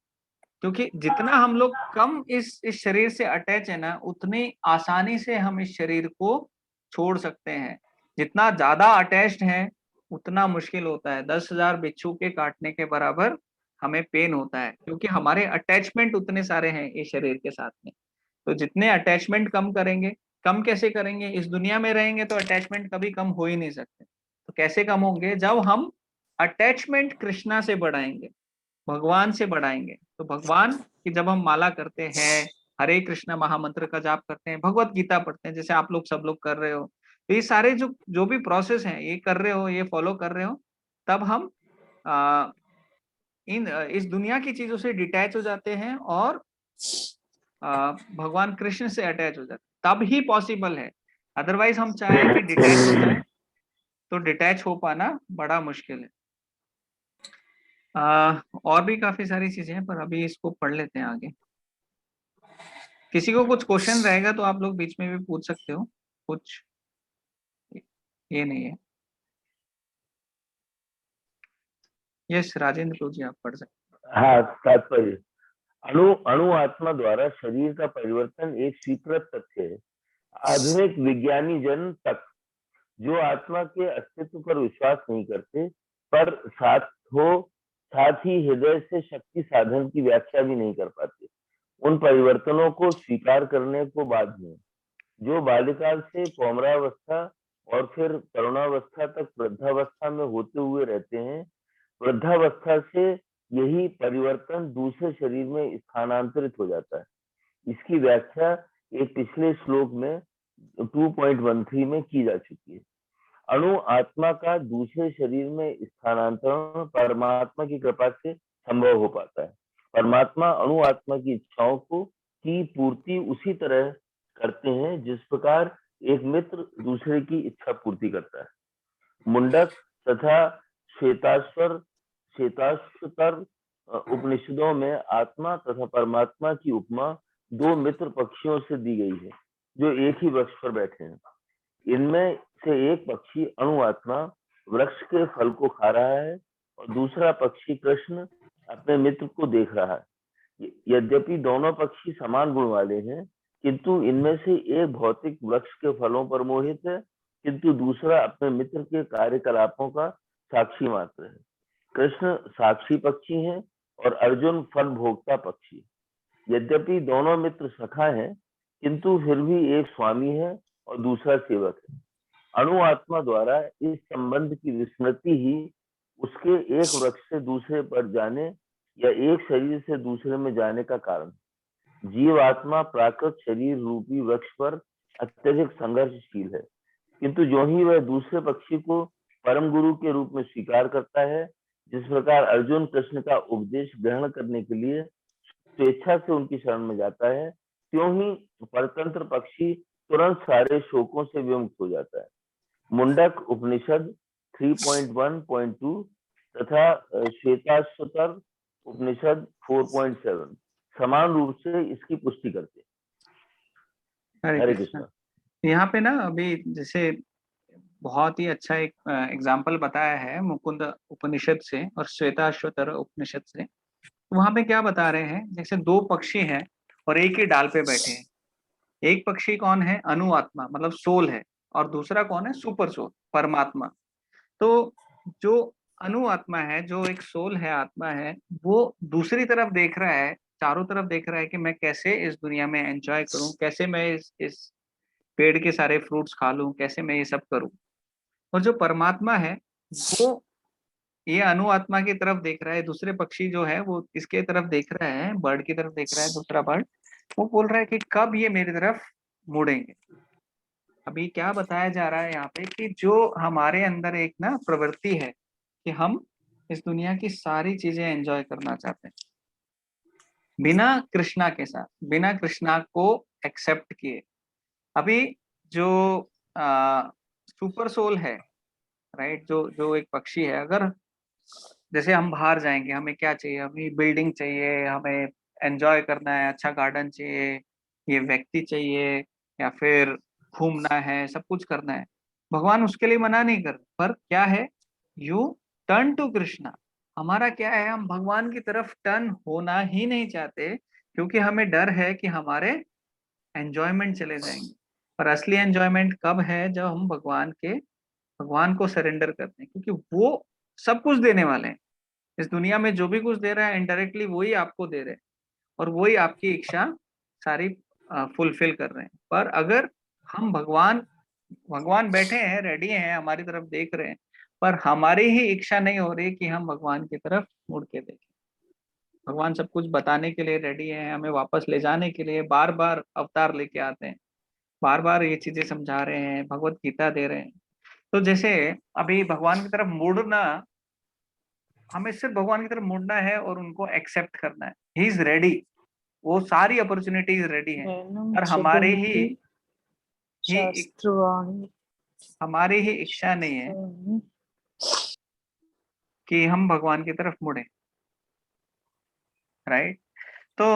[SPEAKER 1] क्योंकि जितना हम लोग कम इस शरीर से अटैच है ना, उतनी आसानी से हम इस शरीर को छोड़ सकते हैं। जितना ज्यादा अटैच्ड है उतना मुश्किल होता है। 10,000 बिच्छू के काटने के बराबर हमें पेन होता है, क्योंकि हमारे अटैचमेंट उतने सारे हैं इस शरीर के साथ में। तो जितने अटैचमेंट कम करेंगे, कम कैसे करेंगे? इस दुनिया में रहेंगे तो अटैचमेंट कभी कम हो ही नहीं सकते। तो कैसे कम होंगे? जब हम अटैचमेंट कृष्णा से बढ़ाएंगे, भगवान से बढ़ाएंगे। तो भगवान की जब हम माला करते हैं, हरे कृष्ण महामंत्र का जाप करते हैं, भगवत गीता पढ़ते हैं, जैसे आप लोग सब लोग कर रहे हो, तो ये सारे जो जो भी प्रोसेस हैं ये कर रहे हो, ये फॉलो कर रहे हो, तब हम आ, इस दुनिया की चीजों से डिटैच हो जाते हैं और भगवान कृष्ण से अटैच हो जाते हैं, तब ही पॉसिबल है। अदरवाइज हम चाहे कि डिटैच हो जाए, तो डिटैच हो पाना बड़ा मुश्किल है। और भी काफी सारी चीजें हैं, पर अभी इसको पढ़ लेते हैं आगे। किसी को कुछ क्वेश्चन रहेगा तो आप लोग बीच में भी पूछ सकते हो, कुछ ये नहीं है। यस राजेंद्र गुरु जी, आप पढ़ सकते
[SPEAKER 5] हाँ, तात्पर्य अणु अणु आत्मा द्वारा शरीर का परिवर्तन एक स्वीकृत तथ्य है। आधुनिक विज्ञानी जन तक जो आत्मा के अस्तित्व पर विश्वास नहीं करते, पर साथ ही हृदय से शक्ति साधन की व्याख्या भी नहीं कर पाते, उन परिवर्तनों को स्वीकार करने को बाध्य हैं। जो बाल्यकाल से पौमरावस्था और फिर तरुणावस्था तक वृद्धावस्था में होते हुए रहते हैं, वृद्धावस्था से यही परिवर्तन दूसरे शरीर में स्थानांतरित हो जाता है। इसकी व्याख्या एक पिछले श्लोक में 2.13 में की जा चुकी है। अणु आत्मा का दूसरे शरीर में स्थानांतरण परमात्मा की कृपा से संभव हो पाता है। परमात्मा अणु आत्मा की इच्छाओं की पूर्ति उसी तरह करते हैं जिस प्रकार एक मित्र दूसरे की इच्छा पूर्ति करता है। मुंडक तथा श्वेताश्वतर उपनिषदों में आत्मा तथा परमात्मा की उपमा दो मित्र पक्षियों से दी गई है जो एक ही वृक्ष पर बैठे हैं। इनमें से एक पक्षी अणु आत्मा वृक्ष के फल को खा रहा है और दूसरा पक्षी कृष्ण अपने मित्र को देख रहा है। यद्यपि दोनों पक्षी समान गुण वाले हैं, किंतु इनमें से एक भौतिक वृक्ष के फलों पर मोहित है, किंतु दूसरा अपने मित्र के कार्यकलापों का साक्षी मात्र है। कृष्ण साक्षी पक्षी हैं और अर्जुन फल भोक्ता पक्षी। यद्यपि दोनों मित्र सखा हैं, किंतु फिर भी एक स्वामी है और दूसरा सेवक है। अणु आत्मा द्वारा इस संबंध की विस्मृति ही उसके एक वृक्ष से दूसरे पर जाने या एक शरीर से दूसरे में जाने का कारण है। जीव आत्मा प्राकृत शरीर रूपी वृक्ष पर अत्यधिक संघर्षशील है, किंतु जो ही वह दूसरे पक्षी को परम गुरु के रूप में स्वीकार करता है, जिस प्रकार अर्जुन कृष्ण का उपदेश ग्रहण करने के लिए स्वेच्छा से उनकी शरण में जाता है, त्यों ही परतंत्र पक्षी तुरंत सारे शोकों से विमुक्त हो जाता है। मुंडक उपनिषद 3.1.2 तथा श्वेताश्वतर उपनिषद 4.7 समान रूप से इसकी पुष्टि करते हैं। हरे कृष्णा।
[SPEAKER 1] यहाँ पे ना अभी जैसे बहुत ही अच्छा एक एग्जाम्पल बताया है मुकुंद उपनिषद से और श्वेताश्वतर उपनिषद से। वहां पे क्या बता रहे हैं, जैसे दो पक्षी हैं और एक ही डाल पे बैठे हैं। एक पक्षी कौन है, अनु आत्मा मतलब सोल है, और दूसरा कौन है, सुपर सोल परमात्मा। तो जो अनु आत्मा है, जो एक सोल है, आत्मा है, वो दूसरी तरफ देख रहा है, चारों तरफ देख रहा है कि मैं कैसे इस दुनिया में एंजॉय करूं, कैसे मैं इस पेड़ के सारे फ्रूट्स खा लूं, कैसे मैं ये सब करूं। और जो परमात्मा है वो ये अनु आत्मा की तरफ देख रहा है, दूसरे पक्षी जो है वो इसके तरफ देख रहा है, बर्ड की तरफ देख रहा है, दूसरा बर्ड वो बोल रहा है कि कब ये मेरी तरफ मुड़ेंगे। अभी क्या बताया जा रहा है यहाँ पे कि जो हमारे अंदर एक ना प्रवृत्ति है कि हम इस दुनिया की सारी चीजें एंजॉय करना चाहते हैं बिना कृष्णा के साथ, बिना कृष्णा को एक्सेप्ट किए। अभी जो सुपर सोल है, राइट, जो जो एक पक्षी है, अगर जैसे हम बाहर जाएंगे, हमें क्या चाहिए, हमें बिल्डिंग चाहिए, हमें एंजॉय करना है, अच्छा गार्डन चाहिए, ये व्यक्ति चाहिए, या फिर घूमना है, सब कुछ करना है। भगवान उसके लिए मना नहीं कर, पर क्या है, यू टर्न टू कृष्णा। हमारा क्या है, हम भगवान की तरफ टर्न होना ही नहीं चाहते, क्योंकि हमें डर है कि हमारे एंजॉयमेंट चले जाएंगे। पर असली एंजॉयमेंट कब है, जब हम भगवान को सरेंडर करते हैं, क्योंकि वो सब कुछ देने वाले हैं। इस दुनिया में जो भी कुछ दे रहा है इनडायरेक्टली वही आपको दे रहे हैं, और वही आपकी इच्छा सारी फुलफिल कर रहे हैं। पर अगर हम भगवान बैठे हैं, रेडी हैं, हमारी तरफ देख रहे हैं, पर हमारी ही इच्छा नहीं हो रही कि हम भगवान की तरफ मुड़ के देखें। भगवान सब कुछ बताने के लिए रेडी है, हमें वापस ले जाने के लिए बार बार अवतार लेके आते हैं, बार बार ये चीजें समझा रहे हैं, भगवत गीता दे रहे हैं। तो जैसे अभी भगवान की तरफ मुड़ना, हमें सिर्फ भगवान की तरफ मुड़ना है और उनको एक्सेप्ट करना है। ही इज रेडी, वो सारी अपॉर्चुनिटीज रेडी है, और
[SPEAKER 4] शास्त्रवाणी
[SPEAKER 1] हमारी ही इच्छा नहीं है कि हम भगवान की तरफ मुड़े, राइट। तो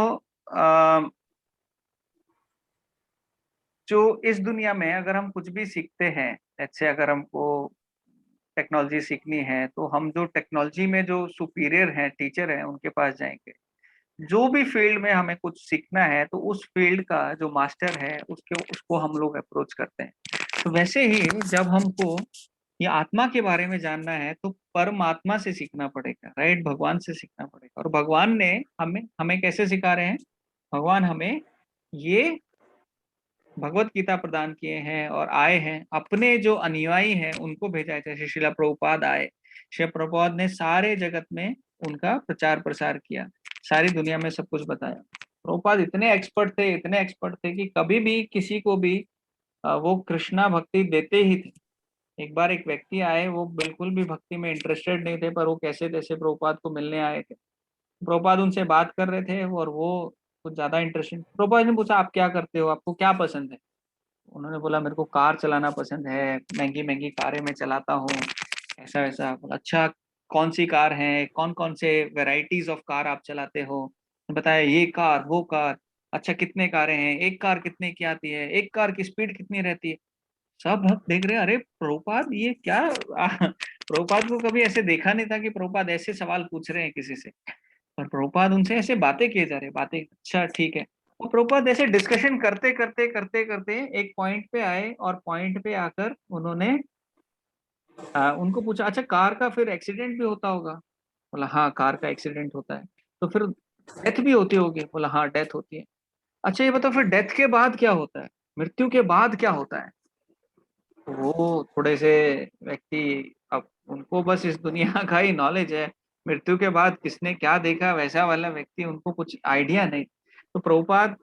[SPEAKER 1] जो इस दुनिया में अगर हम कुछ भी सीखते हैं, जैसे अगर हमको टेक्नोलॉजी सीखनी है, तो हम जो टेक्नोलॉजी में जो सुपीरियर हैं, टीचर हैं, उनके पास जाएंगे। जो भी फील्ड में हमें कुछ सीखना है, तो उस फील्ड का जो मास्टर है उसको हम लोग अप्रोच करते हैं। तो वैसे ही जब हमको ये आत्मा के बारे में जानना है, तो परमात्मा से सीखना पड़ेगा, राइट, भगवान से सीखना पड़ेगा। और भगवान ने हमें कैसे सिखा रहे हैं, भगवान हमें ये भगवत गीता प्रदान किए हैं, और आए हैं अपने जो अनुयायी हैं उनको भेजा है। जैसे श्रीला प्रभुपाद आए, श्री प्रभुपाद ने सारे जगत में उनका प्रचार प्रसार किया, सारी दुनिया में सब कुछ बताया। प्रभुपाद इतने एक्सपर्ट थे कि कभी भी किसी को भी वो कृष्णा भक्ति देते ही थे। एक बार एक व्यक्ति आए, वो बिल्कुल भी भक्ति में इंटरेस्टेड नहीं थे, पर वो कैसे तैसे प्रभुपाद को मिलने आए थे। प्रभुपाद उनसे बात कर रहे थे, और वो कुछ ज्यादा इंटरेस्टेड। प्रभुपाद ने पूछा, आप क्या करते हो, आपको क्या पसंद है। उन्होंने बोला, मेरे को कार चलाना पसंद है, महंगी महंगी कारें मैं चलाता हूँ, ऐसा वैसा। बोला, अच्छा कौन सी कार है, कौन कौन से वेराइटीज ऑफ कार आप चलाते हो। बताया, ये कार वो कार। अच्छा कितने कारें हैं, एक कार कितने की आती है, एक कार की स्पीड कितनी रहती है। सब भक्त देख रहे, अरे प्रभुपाद ये क्या प्रभुपाद को कभी ऐसे देखा नहीं था कि प्रभुपाद ऐसे सवाल पूछ रहे हैं किसी से, और प्रभुपाद उनसे ऐसे बातें किए जा रहे, बातें, अच्छा ठीक है। और प्रभुपाद ऐसे डिस्कशन करते करते करते करते एक पॉइंट पे आए, और पॉइंट पे आकर उन्होंने उनको पूछा, अच्छा कार का फिर एक्सीडेंट भी होता होगा। बोला, हाँ कार का एक्सीडेंट होता है। तो फिर डेथ भी होती होगी। बोला, हाँ डेथ होती है। अच्छा ये बताओ, फिर डेथ के बाद क्या होता है, मृत्यु के बाद क्या होता है। तो वो थोड़े से व्यक्ति, अब उनको बस इस दुनिया का ही नॉलेज है, मृत्यु के बाद किसने क्या देखा, वैसा वाला व्यक्ति, उनको कुछ आइडिया नहीं। तो प्रभुपाद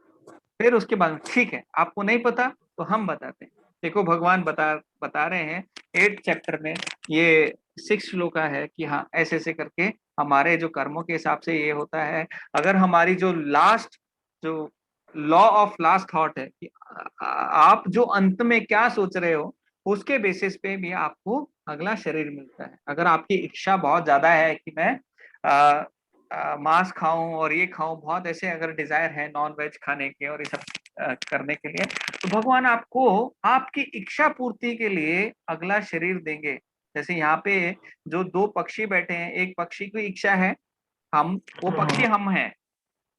[SPEAKER 1] फिर उसके बाद, ठीक है आपको नहीं पता तो हम बताते हैं। देखो भगवान बता रहे हैं 8 चैप्टर में, ये 6 श्लोका है कि हाँ ऐसे ऐसे करके हमारे जो कर्मों के हिसाब से ये होता है। अगर हमारी जो लास्ट, जो लॉ ऑफ लास्ट थॉट है कि आप जो अंत में क्या सोच रहे हो, उसके बेसिस पे भी आपको अगला शरीर मिलता है। अगर आपकी इच्छा बहुत ज्यादा है कि मैं मांस खाऊं और ये खाऊं, बहुत ऐसे अगर डिजायर है नॉन वेज खाने के और ये सब करने के लिए, तो भगवान आपको आपकी इच्छा पूर्ति के लिए अगला शरीर देंगे। जैसे यहाँ पे जो 2 पक्षी बैठे हैं, एक पक्षी की इच्छा है, वो पक्षी हम हैं,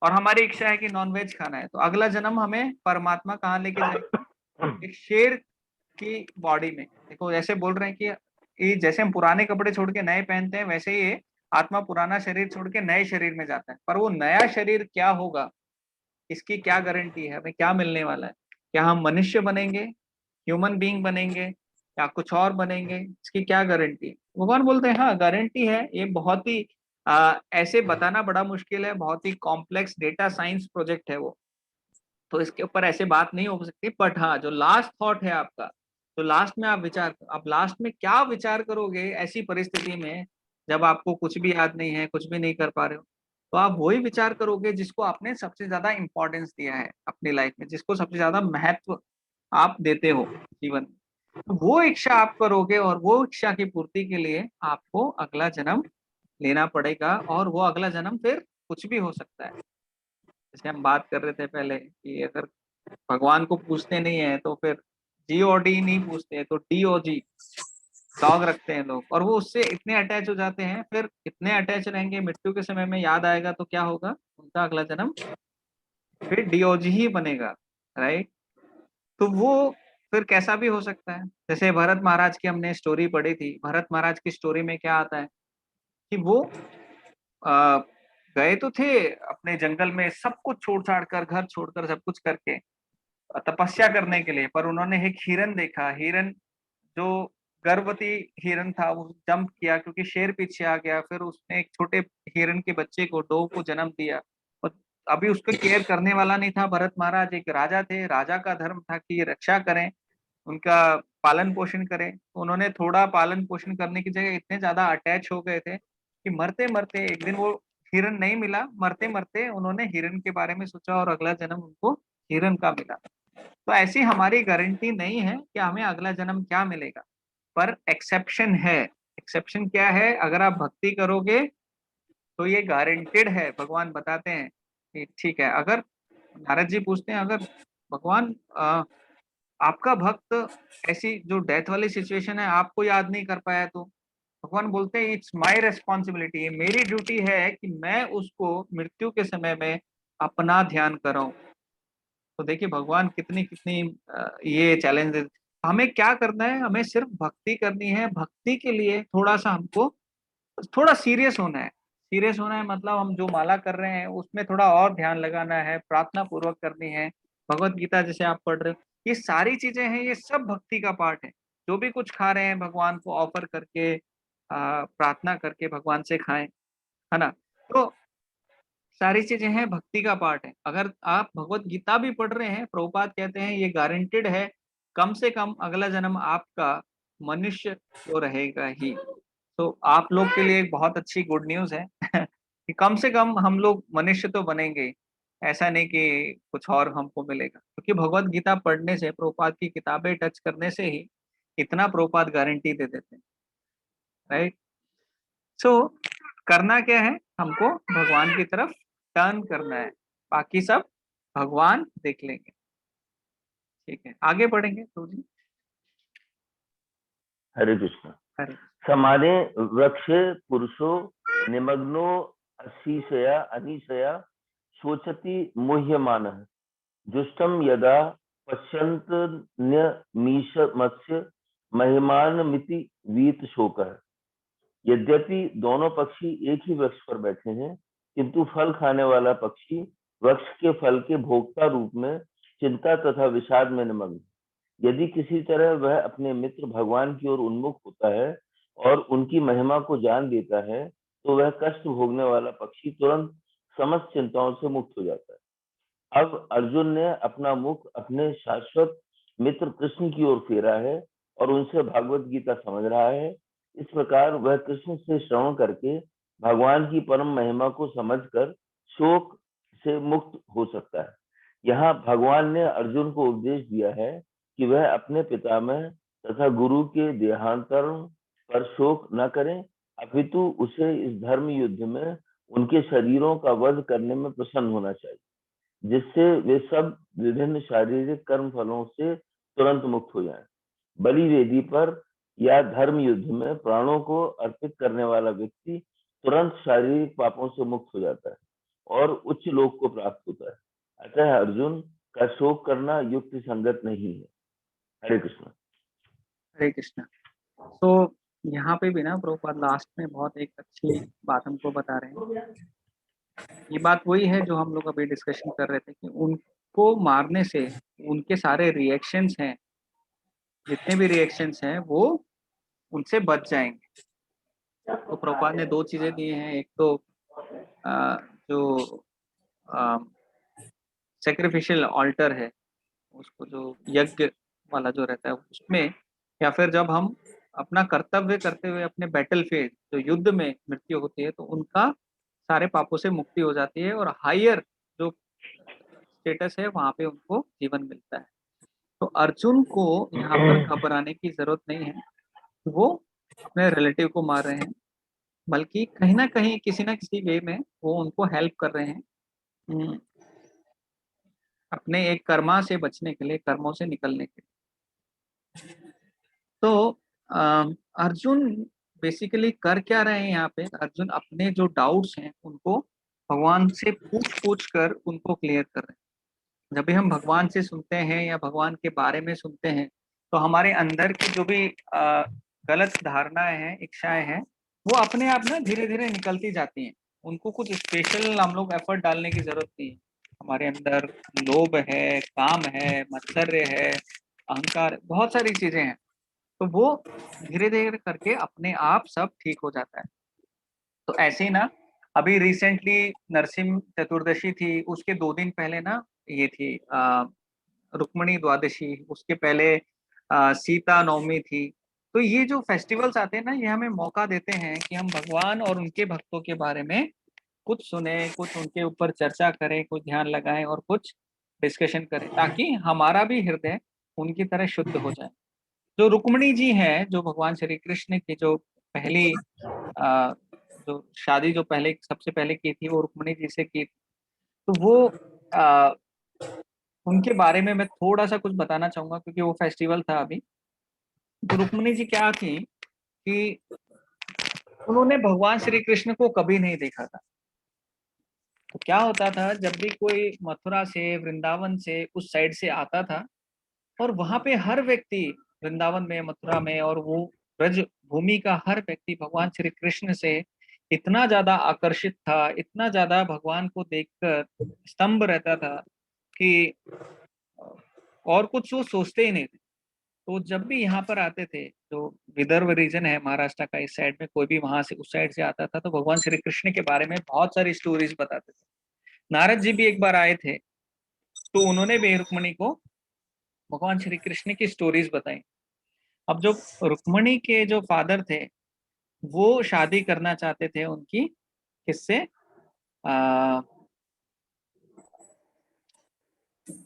[SPEAKER 1] और हमारी इच्छा है कि नॉनवेज खाना है, तो अगला जन्म हमें परमात्मा कहाँ लेके जाएगा, एक शेर की बॉडी में। देखो जैसे बोल रहे हैं कि ये जैसे हम पुराने कपड़े छोड़ के नए पहनते हैं, वैसे ही आत्मा पुराना शरीर छोड़ के नए शरीर में जाता है। पर वो नया शरीर क्या होगा, इसकी क्या गारंटी है, हमें क्या मिलने वाला है? क्या हम मनुष्य बनेंगे, ह्यूमन बीइंग बनेंगे, या कुछ और बनेंगे, इसकी क्या गारंटी है? भगवान बोलते हैं हाँ गारंटी है। ये बहुत ही ऐसे बताना बड़ा मुश्किल है, बहुत ही कॉम्प्लेक्स डेटा साइंस प्रोजेक्ट है वो, तो इसके ऊपर ऐसे बात नहीं हो सकती। बट हाँ जो लास्ट थॉट है आपका, तो लास्ट में आप विचार, आप लास्ट में क्या विचार करोगे ऐसी परिस्थिति में जब आपको कुछ भी याद नहीं है, कुछ भी नहीं कर पा रहे हो, तो आप वही विचार करोगे जिसको आपने सबसे ज्यादा इंपॉर्टेंस दिया है अपनी लाइफ में, जिसको सबसे ज्यादा महत्व आप देते हो जीवन में। तो वो इच्छा आप करोगे, और वो इच्छा की पूर्ति के लिए आपको अगला जन्म लेना पड़ेगा, और वो अगला जन्म फिर कुछ भी हो सकता है। जैसे हम बात कर रहे थे पहले कि अगर भगवान को पूछते नहीं है तो फिर जी और डी नहीं पूछते, तो डी और जी डॉग रखते हैं लोग, और वो उससे इतने अटैच हो जाते हैं, फिर इतने अटैच रहेंगे, मृत्यु के समय में याद आएगा तो क्या होगा, उनका अगला जन्म फिर डीओजी ही बनेगा, राइट। तो वो फिर कैसा भी हो सकता है। जैसे भरत महाराज की हमने स्टोरी पढ़ी थी, भरत महाराज की स्टोरी में क्या आता है कि वो आ, गए तो थे अपने जंगल में, सब कुछ छोड़ छाड़ कर, घर छोड़कर, सब कुछ करके तपस्या करने के लिए, पर उन्होंने एक हिरन देखा। हिरन जो गर्भवती हिरन था, वो जंप किया क्योंकि शेर पीछे आ गया, फिर उसने एक छोटे हिरन के बच्चे को, डोव को जन्म दिया। और अभी उसको केयर करने वाला नहीं था भरत महाराज, एक राजा थे, राजा का धर्म था कि ये रक्षा करें, उनका पालन पोषण करें। तो उन्होंने थोड़ा पालन पोषण करने की जगह इतने ज्यादा अटैच हो गए थे कि मरते मरते एक दिन वो हिरन नहीं मिला, मरते मरते उन्होंने हिरन के बारे में सोचा और अगला जन्म उनको हिरन का मिला। तो ऐसी हमारी गारंटी नहीं है कि हमें अगला जन्म क्या मिलेगा, पर एक्सेप्शन है। एक्सेप्शन क्या है, अगर आप भक्ति करोगे तो ये गारंटेड है। भगवान बताते हैं कि ठीक है, अगर नारद जी पूछते हैं, अगर भगवान आपका भक्त ऐसी जो डेथ वाली सिचुएशन है आपको याद नहीं कर पाया, तो भगवान बोलते हैं इट्स माय रिस्पॉन्सिबिलिटी, मेरी ड्यूटी है कि मैं उसको मृत्यु के समय में अपना ध्यान कराऊं। तो देखिए भगवान कितनी कितनी ये चैलेंजेस। हमें क्या करना है, हमें सिर्फ भक्ति करनी है। भक्ति के लिए थोड़ा सा हमको थोड़ा सीरियस होना है। सीरियस होना है मतलब हम जो माला कर रहे हैं उसमें थोड़ा और ध्यान लगाना है, प्रार्थना पूर्वक करनी है। भगवत गीता जैसे आप पढ़ रहे हो, ये सारी चीजें हैं, ये सब भक्ति का पार्ट है। जो भी कुछ खा रहे हैं भगवान को ऑफर करके, प्रार्थना करके भगवान से खाएं, है ना। तो सारी चीजें हैं, भक्ति का पार्ट है। अगर आप भगवत गीता भी पढ़ रहे हैं, प्रभुपाद कहते हैं ये गारंटेड है, कम से कम अगला जन्म आपका मनुष्य तो रहेगा ही। तो आप लोग के लिए एक बहुत अच्छी गुड न्यूज है कि कम से कम हम लोग मनुष्य तो बनेंगे ही। ऐसा नहीं कि कुछ और हमको मिलेगा, क्योंकि भगवत गीता पढ़ने से, प्रभुपाद की किताबें टच करने से ही इतना प्रभुपाद गारंटी दे देते हैं, राइट। सो करना क्या है, हमको भगवान की तरफ टर्न करना है, बाकी सब भगवान देख लेंगे। ठीक है, आगे बढ़ेंगे तो जी।
[SPEAKER 5] हरे कृष्ण।
[SPEAKER 1] हरे
[SPEAKER 5] समाने वृक्षे पुरुषो निमग्नो अशीषया अनिशया शोचति मुह्यमानः जुष्टम यदा पश्यन्त्यमीशमस्य महिमानमिति वीत शोकः। यद्यपि दोनों पक्षी एक ही वृक्ष पर बैठे हैं, किंतु फल खाने वाला पक्षी वृक्ष के फल के भोक्ता रूप में चिंता तथा विषाद में निमग्न। यदि किसी तरह वह अपने मित्र भगवान की ओर उन्मुख होता है और उनकी महिमा को जान लेता है, तो वह कष्ट भोगने वाला पक्षी तुरंत समस्त चिंताओं से मुक्त हो जाता है। अब अर्जुन ने अपना मुख अपने शाश्वत मित्र कृष्ण की ओर फेरा है और उनसे भागवत गीता समझ रहा है। इस प्रकार वह कृष्ण से श्रवण करके भगवान की परम महिमा को समझकर शोक से मुक्त हो सकता है। यहाँ भगवान ने अर्जुन को उपदेश दिया है कि वह अपने पितामह तथा गुरु के देहांतरण पर शोक न करें, अपितु उसे इस धर्म युद्ध में उनके शरीरों का वध करने में प्रसन्न होना चाहिए, जिससे वे सब विभिन्न शारीरिक कर्म फलों से तुरंत मुक्त हो जाएं। बलि वेदी पर या धर्म युद्ध में प्राणों को अर्पित करने वाला व्यक्ति तुरंत शारीरिक पापों से मुक्त हो जाता है और उच्च लोक को प्राप्त होता है। अतः अर्जुन का शोक करना युक्ति संगत नहीं है। हरे कृष्ण।
[SPEAKER 1] हरे कृष्ण। तो यहाँ पे भी ना प्रभुपाद लास्ट में बहुत एक अच्छी बात हमको बता रहे हैं। ये बात वही है जो हम लोग अभी डिस्कशन कर रहे थे कि उनको मारने से उनके सारे रिएक्शंस हैं, जितने भी रिएक्शंस हैं वो उनसे बच जाएंगे। तो प्रभुपाद ने दो चीजें दी हैं। एक तो जो सेक्रिफिशियल ऑल्टर है, उसको जो यज्ञ वाला जो रहता है उसमें, या फिर जब हम अपना कर्तव्य करते हुए अपने बैटल फील्ड जो युद्ध में मृत्यु होती है तो उनका सारे पापों से मुक्ति हो जाती है और हायर जो स्टेटस है वहां पे उनको जीवन मिलता है। तो अर्जुन को यहाँ पर घबराने की जरूरत नहीं है। वो अपने रिलेटिव को मार रहे हैं, बल्कि कहीं ना कहीं किसी ना किसी वे में वो उनको हेल्प कर रहे हैं अपने एक कर्मा से बचने के लिए, कर्मों से निकलने के लिए। तो अर्जुन बेसिकली कर क्या रहे हैं यहाँ पे? अर्जुन अपने जो डाउट्स हैं उनको भगवान से पूछ कर उनको क्लियर कर रहे हैं। जब भी हम भगवान से सुनते हैं या भगवान के बारे में सुनते हैं तो हमारे अंदर की जो भी गलत धारणाएं हैं, इच्छाएं हैं, वो अपने आप ना धीरे धीरे निकलती जाती हैं। उनको कुछ स्पेशल हम लोग एफर्ट डालने की जरूरत नहीं है। हमारे अंदर लोभ है, काम है, मत्सर्य है, अहंकार, बहुत सारी चीजें हैं, तो वो धीरे धीरे करके अपने आप सब ठीक हो जाता है। तो ऐसे ही ना अभी रिसेंटली नरसिंह चतुर्दशी थी, उसके 2 दिन पहले ना ये थी रुक्मिणी द्वादशी, उसके पहले सीता नवमी थी। तो ये जो फेस्टिवल्स आते हैं ना, ये हमें मौका देते हैं कि हम भगवान और उनके भक्तों के बारे में कुछ सुने, कुछ उनके ऊपर चर्चा करें, कुछ ध्यान लगाएं और कुछ डिस्कशन करें, ताकि हमारा भी हृदय उनकी तरह शुद्ध हो जाए। जो रुक्मिणी जी हैं, जो भगवान श्री कृष्ण की जो पहली जो शादी जो पहले सबसे पहले की थी वो रुक्मिणी जी से की। तो वो उनके बारे में मैं थोड़ा सा कुछ बताना चाहूंगा क्योंकि वो फेस्टिवल था अभी। तो रुक्मिणी जी क्या थी कि उन्होंने भगवान श्री कृष्ण को कभी नहीं देखा था। तो क्या होता था, जब भी कोई मथुरा से, वृंदावन से, उस साइड से आता था और वहां पे हर व्यक्ति वृंदावन में, मथुरा में और वो ब्रज भूमि का हर व्यक्ति भगवान श्री कृष्ण से इतना ज्यादा आकर्षित था, इतना ज्यादा भगवान को देखकर स्तंभ रहता था कि और कुछ वो सोचते ही नहीं थे। तो जब भी यहाँ पर आते थे, जो विदर्भ रीजन है महाराष्ट्र का, इस साइड में कोई भी वहां से उस साइड से आता था तो भगवान श्री कृष्ण के बारे में बहुत सारी स्टोरीज बताते थे। नारद जी भी एक बार आए थे तो उन्होंने भी रुक्मिणी को भगवान श्री कृष्ण की स्टोरीज बताई। अब जो रुक्मिणी के जो फादर थे वो शादी करना चाहते थे उनकी किससे,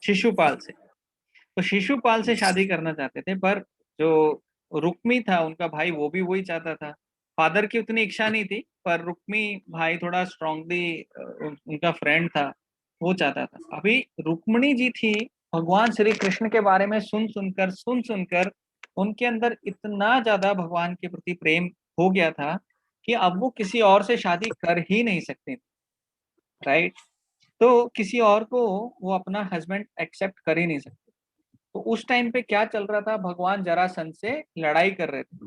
[SPEAKER 1] शिशुपाल से। तो शिशुपाल से शादी करना चाहते थे, पर जो रुक्मी था उनका भाई वो भी वही चाहता था। फादर की उतनी इच्छा नहीं थी, पर रुक्मी भाई थोड़ा स्ट्रांगली उनका फ्रेंड था, वो चाहता था। अभी रुक्मिणी जी थी, भगवान श्री कृष्ण के बारे में सुन सुनकर उनके अंदर इतना ज्यादा भगवान के प्रति प्रेम हो गया था कि अब वो किसी और से शादी कर ही नहीं सकते, राइट। तो किसी और को वो अपना हस्बैंड एक्सेप्ट कर ही नहीं सकते। तो उस टाइम पे क्या चल रहा था, भगवान जरासंध से लड़ाई कर रहे थे।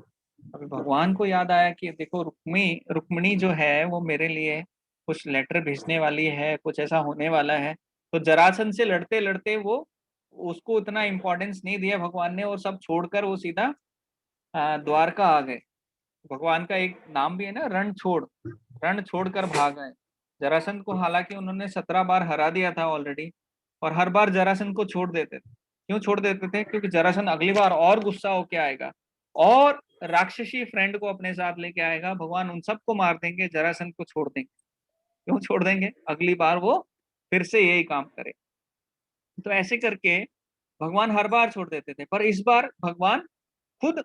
[SPEAKER 1] अभी भगवान को याद आया कि देखो रुक्मिणी जो है वो मेरे लिए कुछ लेटर भेजने वाली है, कुछ ऐसा होने वाला है। तो जरासंध से लड़ते लड़ते वो उसको उतना इम्पोर्टेंस नहीं दिया भगवान ने, और सब छोड़कर वो सीधा द्वारका आ गए। भगवान का एक नाम भी है ना, रण छोड़कर भाग आए। जरासंध को हालांकि उन्होंने 17 बार हरा दिया था ऑलरेडी, और हर बार जरासंध को छोड़ देते थे। क्यों छोड़ देते थे? क्योंकि जरासंध अगली बार और गुस्सा होके आएगा और राक्षसी फ्रेंड को अपने साथ लेके आएगा। भगवान उन सबको मार देंगे, जरासंध को छोड़ देंगे। क्यों छोड़ देंगे? अगली बार वो फिर से यही काम करे। तो ऐसे करके भगवान हर बार छोड़ देते थे, पर इस बार भगवान खुद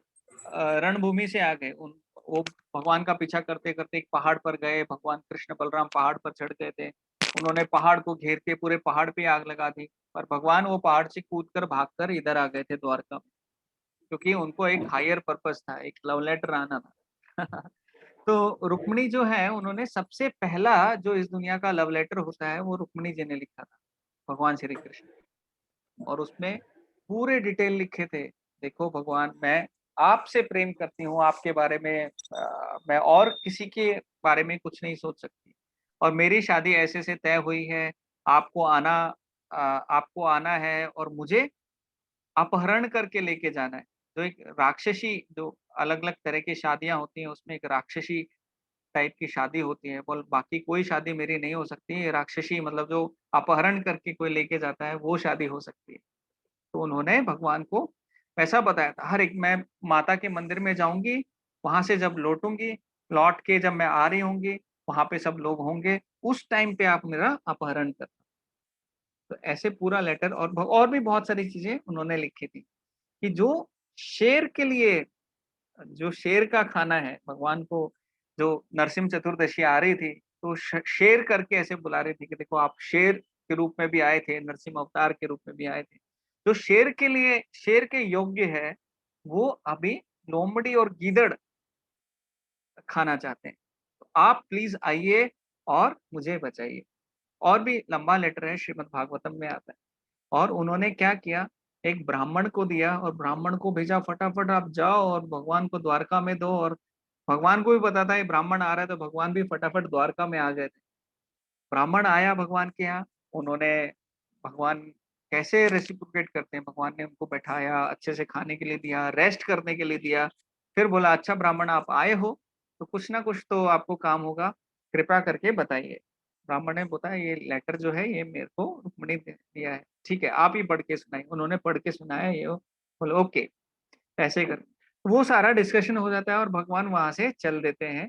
[SPEAKER 1] रणभूमि से आ गए। वो भगवान का पीछा करते करते एक पहाड़ पर गए। भगवान कृष्ण बलराम पहाड़ पर चढ़ गए थे। उन्होंने पहाड़ को घेर के पूरे पहाड़ पे आग लगा दी, पर भगवान वो पहाड़ से कूदकर भागकर इधर आ गए थे द्वारका में, क्योंकि उनको एक हायर पर्पस था, एक लव लेटर आना था। तो रुक्मिणी जो है, उन्होंने सबसे पहला जो इस दुनिया का लव लेटर होता है वो रुक्मिणी जी ने लिखा था भगवान श्री कृष्ण, और उसमें पूरे डिटेल लिखे थे। देखो भगवान, मैं आपसे प्रेम करती हूँ, आपके बारे में मैं और किसी के बारे में कुछ नहीं सोच सकती, और मेरी शादी ऐसे से तय हुई है। आपको आना है और मुझे अपहरण करके लेके जाना है। जो एक राक्षसी, जो अलग अलग तरह की शादियां होती हैं, उसमें एक राक्षसी टाइप की शादी होती है। बोल बाकी कोई शादी मेरी नहीं हो सकती, ये राक्षसी मतलब जो अपहरण करके कोई लेके जाता है वो शादी हो सकती है। तो उन्होंने भगवान को ऐसा बताया था, हर एक, मैं माता के मंदिर में जाऊंगी, वहां से जब लौटूंगी, लौट के जब मैं आ रही होंगी, वहां पे सब लोग होंगे, उस टाइम पे आप मेरा अपहरण करना। तो ऐसे पूरा लेटर, और भी बहुत सारी चीजें उन्होंने लिखी थी कि जो शेर के लिए, जो शेर का खाना है भगवान को, जो नरसिंह चतुर्दशी आ रही थी, तो शेर करके ऐसे बुला रही थी कि देखो आप शेर के रूप में भी आए थे, नरसिंह अवतार के रूप में भी आए थे। जो शेर के लिए, शेर के योग्य है, वो अभी लोमड़ी और गीदड़ खाना चाहते हैं। तो आप प्लीज आइए और मुझे बचाइए। और भी लंबा लेटर है, श्रीमद् भागवतम में आता है। और उन्होंने क्या किया, एक ब्राह्मण को दिया और ब्राह्मण को भेजा, फटाफट आप जाओ और भगवान को द्वारका में दो। और भगवान को भी पता था ये ब्राह्मण आ रहा है, तो भगवान भी फटाफट द्वारका में आ गए थे। ब्राह्मण आया भगवान के यहाँ, उन्होंने, भगवान कैसे रेसिप्रोकेट करते हैं, भगवान ने उनको बैठाया, अच्छे से खाने के लिए दिया, रेस्ट करने के लिए दिया। फिर बोला, अच्छा ब्राह्मण आप आए हो तो कुछ ना कुछ तो आपको काम होगा, कृपया करके बताइए। ब्राह्मण ने बताया ये लेटर जो है ये मेरे को रुक्मिणी ने दिया है, ठीक है आप ही पढ़ के सुनाइए। उन्होंने पढ़ के सुनाया, ये बोले ओके ऐसे कर। वो सारा डिस्कशन हो जाता है और भगवान वहां से चल देते हैं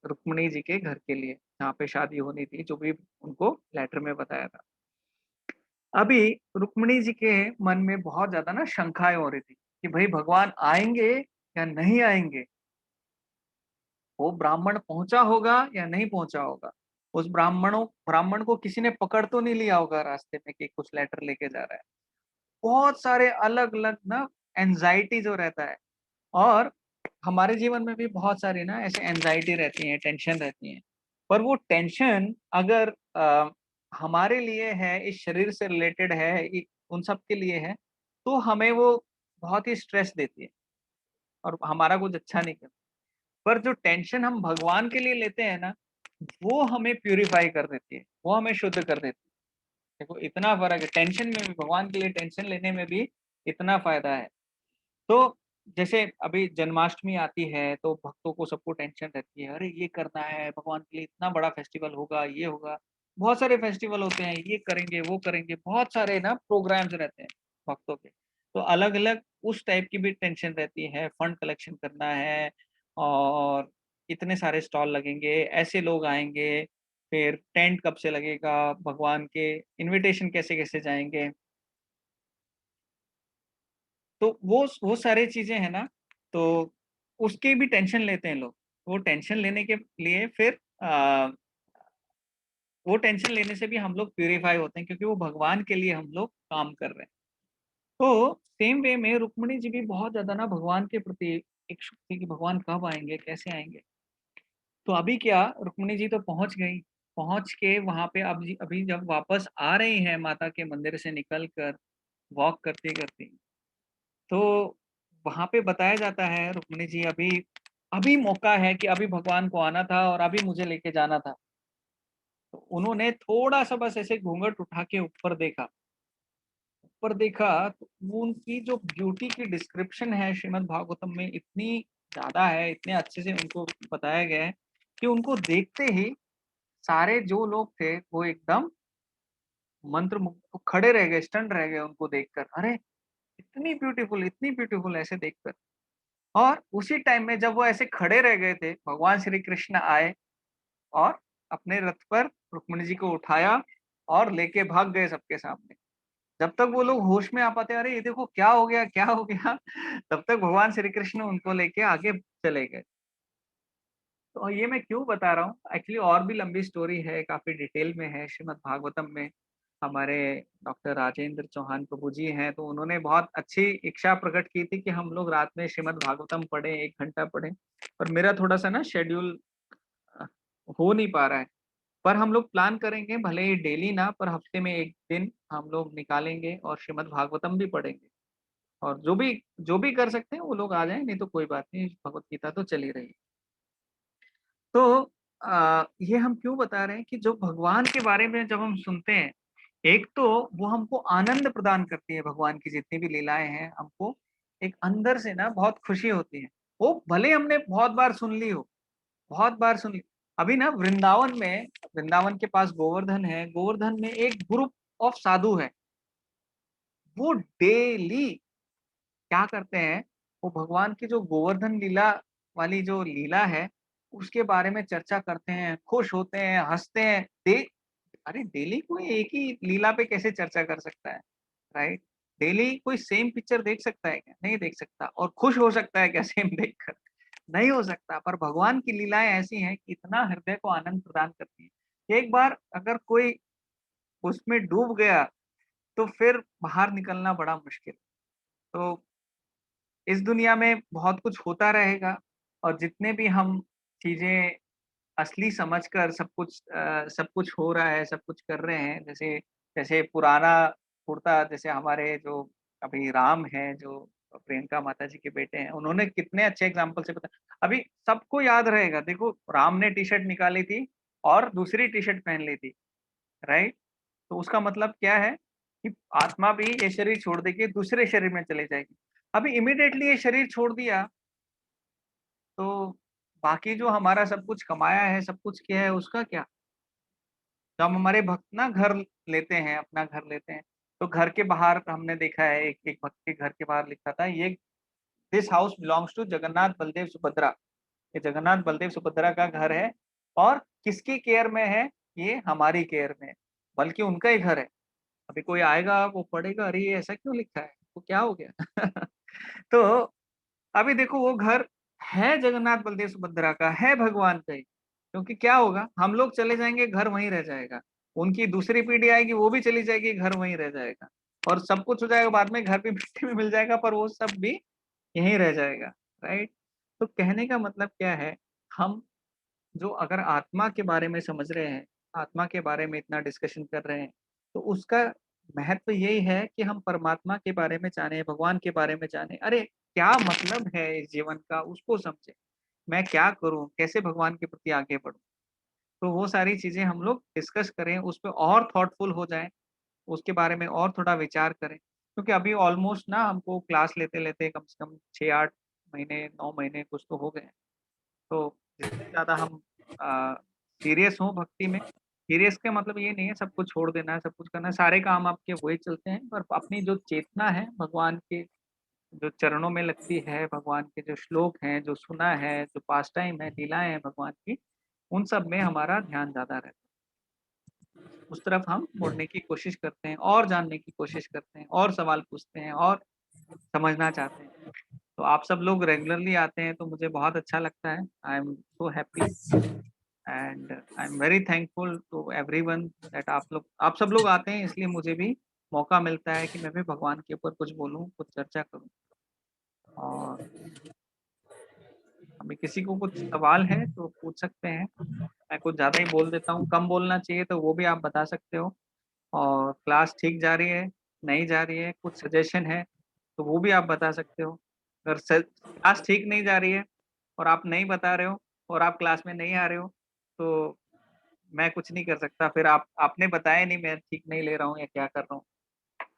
[SPEAKER 1] रुक्मिणी जी के घर के लिए, जहाँ पे शादी होनी थी, जो भी उनको लेटर में बताया था। अभी रुक्मिणी जी के मन में बहुत ज्यादा ना शंकाएं हो रही थी कि भाई भगवान आएंगे या नहीं आएंगे, वो ब्राह्मण पहुंचा होगा या नहीं पहुंचा होगा, उस ब्राह्मण को किसी ने पकड़ तो नहीं लिया होगा रास्ते में कि कुछ लेटर लेके जा रहा है। बहुत सारे अलग अलग ना एंजाइटी जो रहता है, और हमारे जीवन में भी बहुत सारी ना ऐसे एंजाइटी रहती है, टेंशन रहती है। पर वो टेंशन अगर हमारे लिए है, इस शरीर से रिलेटेड है, उन सब के लिए है, तो हमें वो बहुत ही स्ट्रेस देती है और हमारा कुछ अच्छा नहीं करता। पर जो टेंशन हम भगवान के लिए लेते हैं ना, वो हमें प्यूरिफाई कर देती है, वो हमें शुद्ध कर देती है। देखो इतना फर्क है, टेंशन में भी, भगवान के लिए टेंशन लेने में भी इतना फायदा है। तो जैसे अभी जन्माष्टमी आती है तो भक्तों को सबको टेंशन रहती है, अरे ये करना है, भगवान के लिए इतना बड़ा फेस्टिवल होगा, ये होगा। बहुत सारे फेस्टिवल होते हैं, ये करेंगे वो करेंगे, बहुत सारे ना प्रोग्राम्स रहते हैं भक्तों के। तो अलग अलग उस टाइप की भी टेंशन रहती है, फंड कलेक्शन करना है, और इतने सारे स्टॉल लगेंगे, ऐसे लोग आएंगे, फिर टेंट कब से लगेगा, भगवान के इनविटेशन कैसे कैसे जाएंगे। तो वो सारी चीजें हैं ना, तो उसके भी टेंशन लेते हैं लोग। वो टेंशन लेने के लिए फिर वो टेंशन लेने से भी हम लोग प्यूरिफाई होते हैं, क्योंकि वो भगवान के लिए हम लोग काम कर रहे हैं। तो सेम वे में रुक्मिणी जी भी बहुत ज्यादा ना भगवान के प्रति इच्छुक थी कि भगवान कब आएंगे, कैसे आएंगे। तो अभी क्या, रुक्मिणी जी तो पहुंच गई, पहुंच के वहां पे अभी जब वापस आ रही हैं माता के मंदिर से निकल कर, वॉक करते करते, तो वहां पे बताया जाता है रुक्मिणी जी, अभी अभी मौका है कि अभी भगवान को आना था और अभी मुझे लेके जाना था। तो उन्होंने थोड़ा सा बस ऐसे घूंघट उठा के ऊपर देखा, ऊपर देखा तो वो उनकी जो ब्यूटी की डिस्क्रिप्शन है श्रीमद् भागवतम में इतनी ज्यादा है, इतने अच्छे से उनको बताया गया है कि उनको देखते ही सारे जो लोग थे वो एकदम मंत्र मुग्ध खड़े रह गए, स्टन रह गए उनको देखकर। अरे इतनी ब्यूटीफुल ऐसे देखकर। और उसी टाइम में जब वो ऐसे खड़े रह गए थे, भगवान श्री कृष्ण आए और अपने रथ पर रुक्मिणी जी को उठाया और लेके भाग गए सबके सामने। जब तक वो लोग होश में आ पाते, अरे ये देखो क्या हो गया, क्या हो गया, तब तक भगवान श्री कृष्ण उनको लेके आगे चले गए। तो ये मैं क्यों बता रहा हूँ, एक्चुअली और भी लंबी स्टोरी है, काफी डिटेल में है श्रीमद् भागवतम में। हमारे डॉक्टर राजेंद्र चौहान प्रभु जी हैं, तो उन्होंने बहुत अच्छी इच्छा प्रकट की थी कि हम लोग रात में श्रीमद् भागवतम पढ़े, 1 घंटा पढ़े। पर मेरा थोड़ा सा ना शेड्यूल हो नहीं पा रहा है। पर हम लोग प्लान करेंगे, भले ही डेली ना, पर हफ्ते में 1 दिन हम लोग निकालेंगे और श्रीमद् भागवतम भी पढ़ेंगे। और जो भी कर सकते हैं वो लोग आ जाएं, नहीं तो कोई बात नहीं, भगवत गीता तो चली रही है। तो ये हम क्यों बता रहे हैं कि जो भगवान के बारे में जब हम सुनते हैं, एक तो वो हमको आनंद प्रदान करती है, भगवान की जितनी भी लीलाएं हैं हमको एक अंदर से ना बहुत खुशी होती है। वो भले हमने बहुत बार सुन ली हो, बहुत बार सुन ली। अभी ना वृंदावन में, वृंदावन के पास गोवर्धन है, गोवर्धन में एक ग्रुप ऑफ साधु है। वो डेली क्या करते हैं, वो भगवान की जो गोवर्धन लीला वाली जो लीला है उसके बारे में चर्चा करते हैं, खुश होते हैं, हंसते हैं। अरे डेली कोई एक ही लीला पे कैसे चर्चा कर सकता है, राइट? डेली कोई सेम पिक्चर देख सकता है क्या? नहीं देख सकता। और खुश हो सकता है क्या सेम देखकर? नहीं हो सकता। पर भगवान की लीलाएं ऐसी हैं कि इतना हृदय को आनंद प्रदान करती है। एक बार अगर कोई उसमें डूब गया तो फिर बाहर निकलना बड़ा मुश्किल। तो इस दुनिया में बहुत कुछ होता रहेगा, और जितने भी हम चीजें असली समझकर सब कुछ हो रहा है, सब कुछ कर रहे हैं, जैसे जैसे पुराना कुर्ता, जैसे हमारे जो अभी राम हैं, जो प्रियंका माता जी के बेटे हैं, उन्होंने कितने अच्छे एग्जाम्पल से बताया। अभी सबको याद रहेगा, देखो राम ने टी शर्ट निकाली थी और दूसरी टी शर्ट पहन ली थी, राइट? तो उसका मतलब क्या है कि आत्मा भी ये शरीर छोड़ देगी, दूसरे शरीर में चले जाएगी। अभी इमिडिएटली ये शरीर छोड़ दिया तो बाकी जो हमारा सब कुछ कमाया है, सब कुछ किया है, उसका क्या? जब हमारे भक्त ना घर लेते हैं, अपना घर लेते हैं, तो घर के बाहर हमने देखा है, एक एक भक्त के घर के बाहर लिखा था, ये this house belongs to Jagannath Baldev Subhadra. ये जगन्नाथ बलदेव सुभद्रा का घर है। और किसकी केयर में है? ये हमारी केयर में है, बल्कि उनका ही घर है। अभी कोई आएगा वो पढ़ेगा, अरे ये ऐसा क्यों लिखा है, तो क्या हो गया? तो अभी देखो वो घर है जगन्नाथ बलदेव सुभद्रा का, है भगवान का ही। क्योंकि क्या होगा, हम लोग चले जाएंगे, घर वहीं रह जाएगा। उनकी दूसरी पीढ़ी आएगी, वो भी चली जाएगी, घर वहीं रह जाएगा। और सब कुछ हो जाएगा, बाद में घर भी मिट्टी में मिल जाएगा, पर वो सब भी यहीं रह जाएगा, राइट? तो कहने का मतलब क्या है, हम जो अगर आत्मा के बारे में समझ रहे हैं, आत्मा के बारे में इतना डिस्कशन कर रहे हैं, तो उसका महत्व यही है कि हम परमात्मा के बारे में जाने, भगवान के बारे में जाने। अरे क्या मतलब है इस जीवन का, उसको समझे। मैं क्या करूं, कैसे भगवान के प्रति आगे बढ़ूं। तो वो सारी चीजें हम लोग डिस्कस करें, उस पर और थॉटफुल हो जाएं, उसके बारे में और थोड़ा विचार करें। क्योंकि अभी ऑलमोस्ट ना हमको क्लास लेते लेते कम से कम 6-8 महीने, 9 महीने कुछ तो हो गए हैं। तो जितने ज़्यादा हम सीरियस हों भक्ति में, सीरियस का मतलब ये नहीं है सब कुछ छोड़ देना है, सब कुछ करना है, सारे काम आपके वही चलते हैं, पर अपनी जो चेतना है भगवान के जो चरणों में लगती है, भगवान के जो श्लोक हैं, जो सुना है, जो पास टाइम है, लीलाएं हैं भगवान की, उन सब में हमारा ध्यान ज़्यादा रहता है। उस तरफ हम मुड़ने की कोशिश करते हैं, और जानने की कोशिश करते हैं, और सवाल पूछते हैं, और समझना चाहते हैं। तो आप सब लोग रेगुलरली आते हैं तो मुझे बहुत अच्छा लगता है। I am so happy and I am very thankful to everyone that आप सब लोग आते हैं, इसलिए मुझे भी मौका मिलता है कि मैं भी भगवान के ऊपर कुछ बोलूँ, कुछ चर्चा करूँ। और अभी किसी को कुछ सवाल है तो पूछ सकते हैं। मैं कुछ ज़्यादा ही बोल देता हूँ, कम बोलना चाहिए तो वो भी आप बता सकते हो। और क्लास ठीक जा रही है, नहीं जा रही है, कुछ सजेशन है तो वो भी आप बता सकते हो। अगर क्लास ठीक नहीं जा रही है और आप नहीं बता रहे हो और आप क्लास में नहीं आ रहे हो, तो मैं कुछ नहीं कर सकता। फिर आपने बताया नहीं, मैं ठीक नहीं ले रहा हूँ या क्या कर रहा हूँ,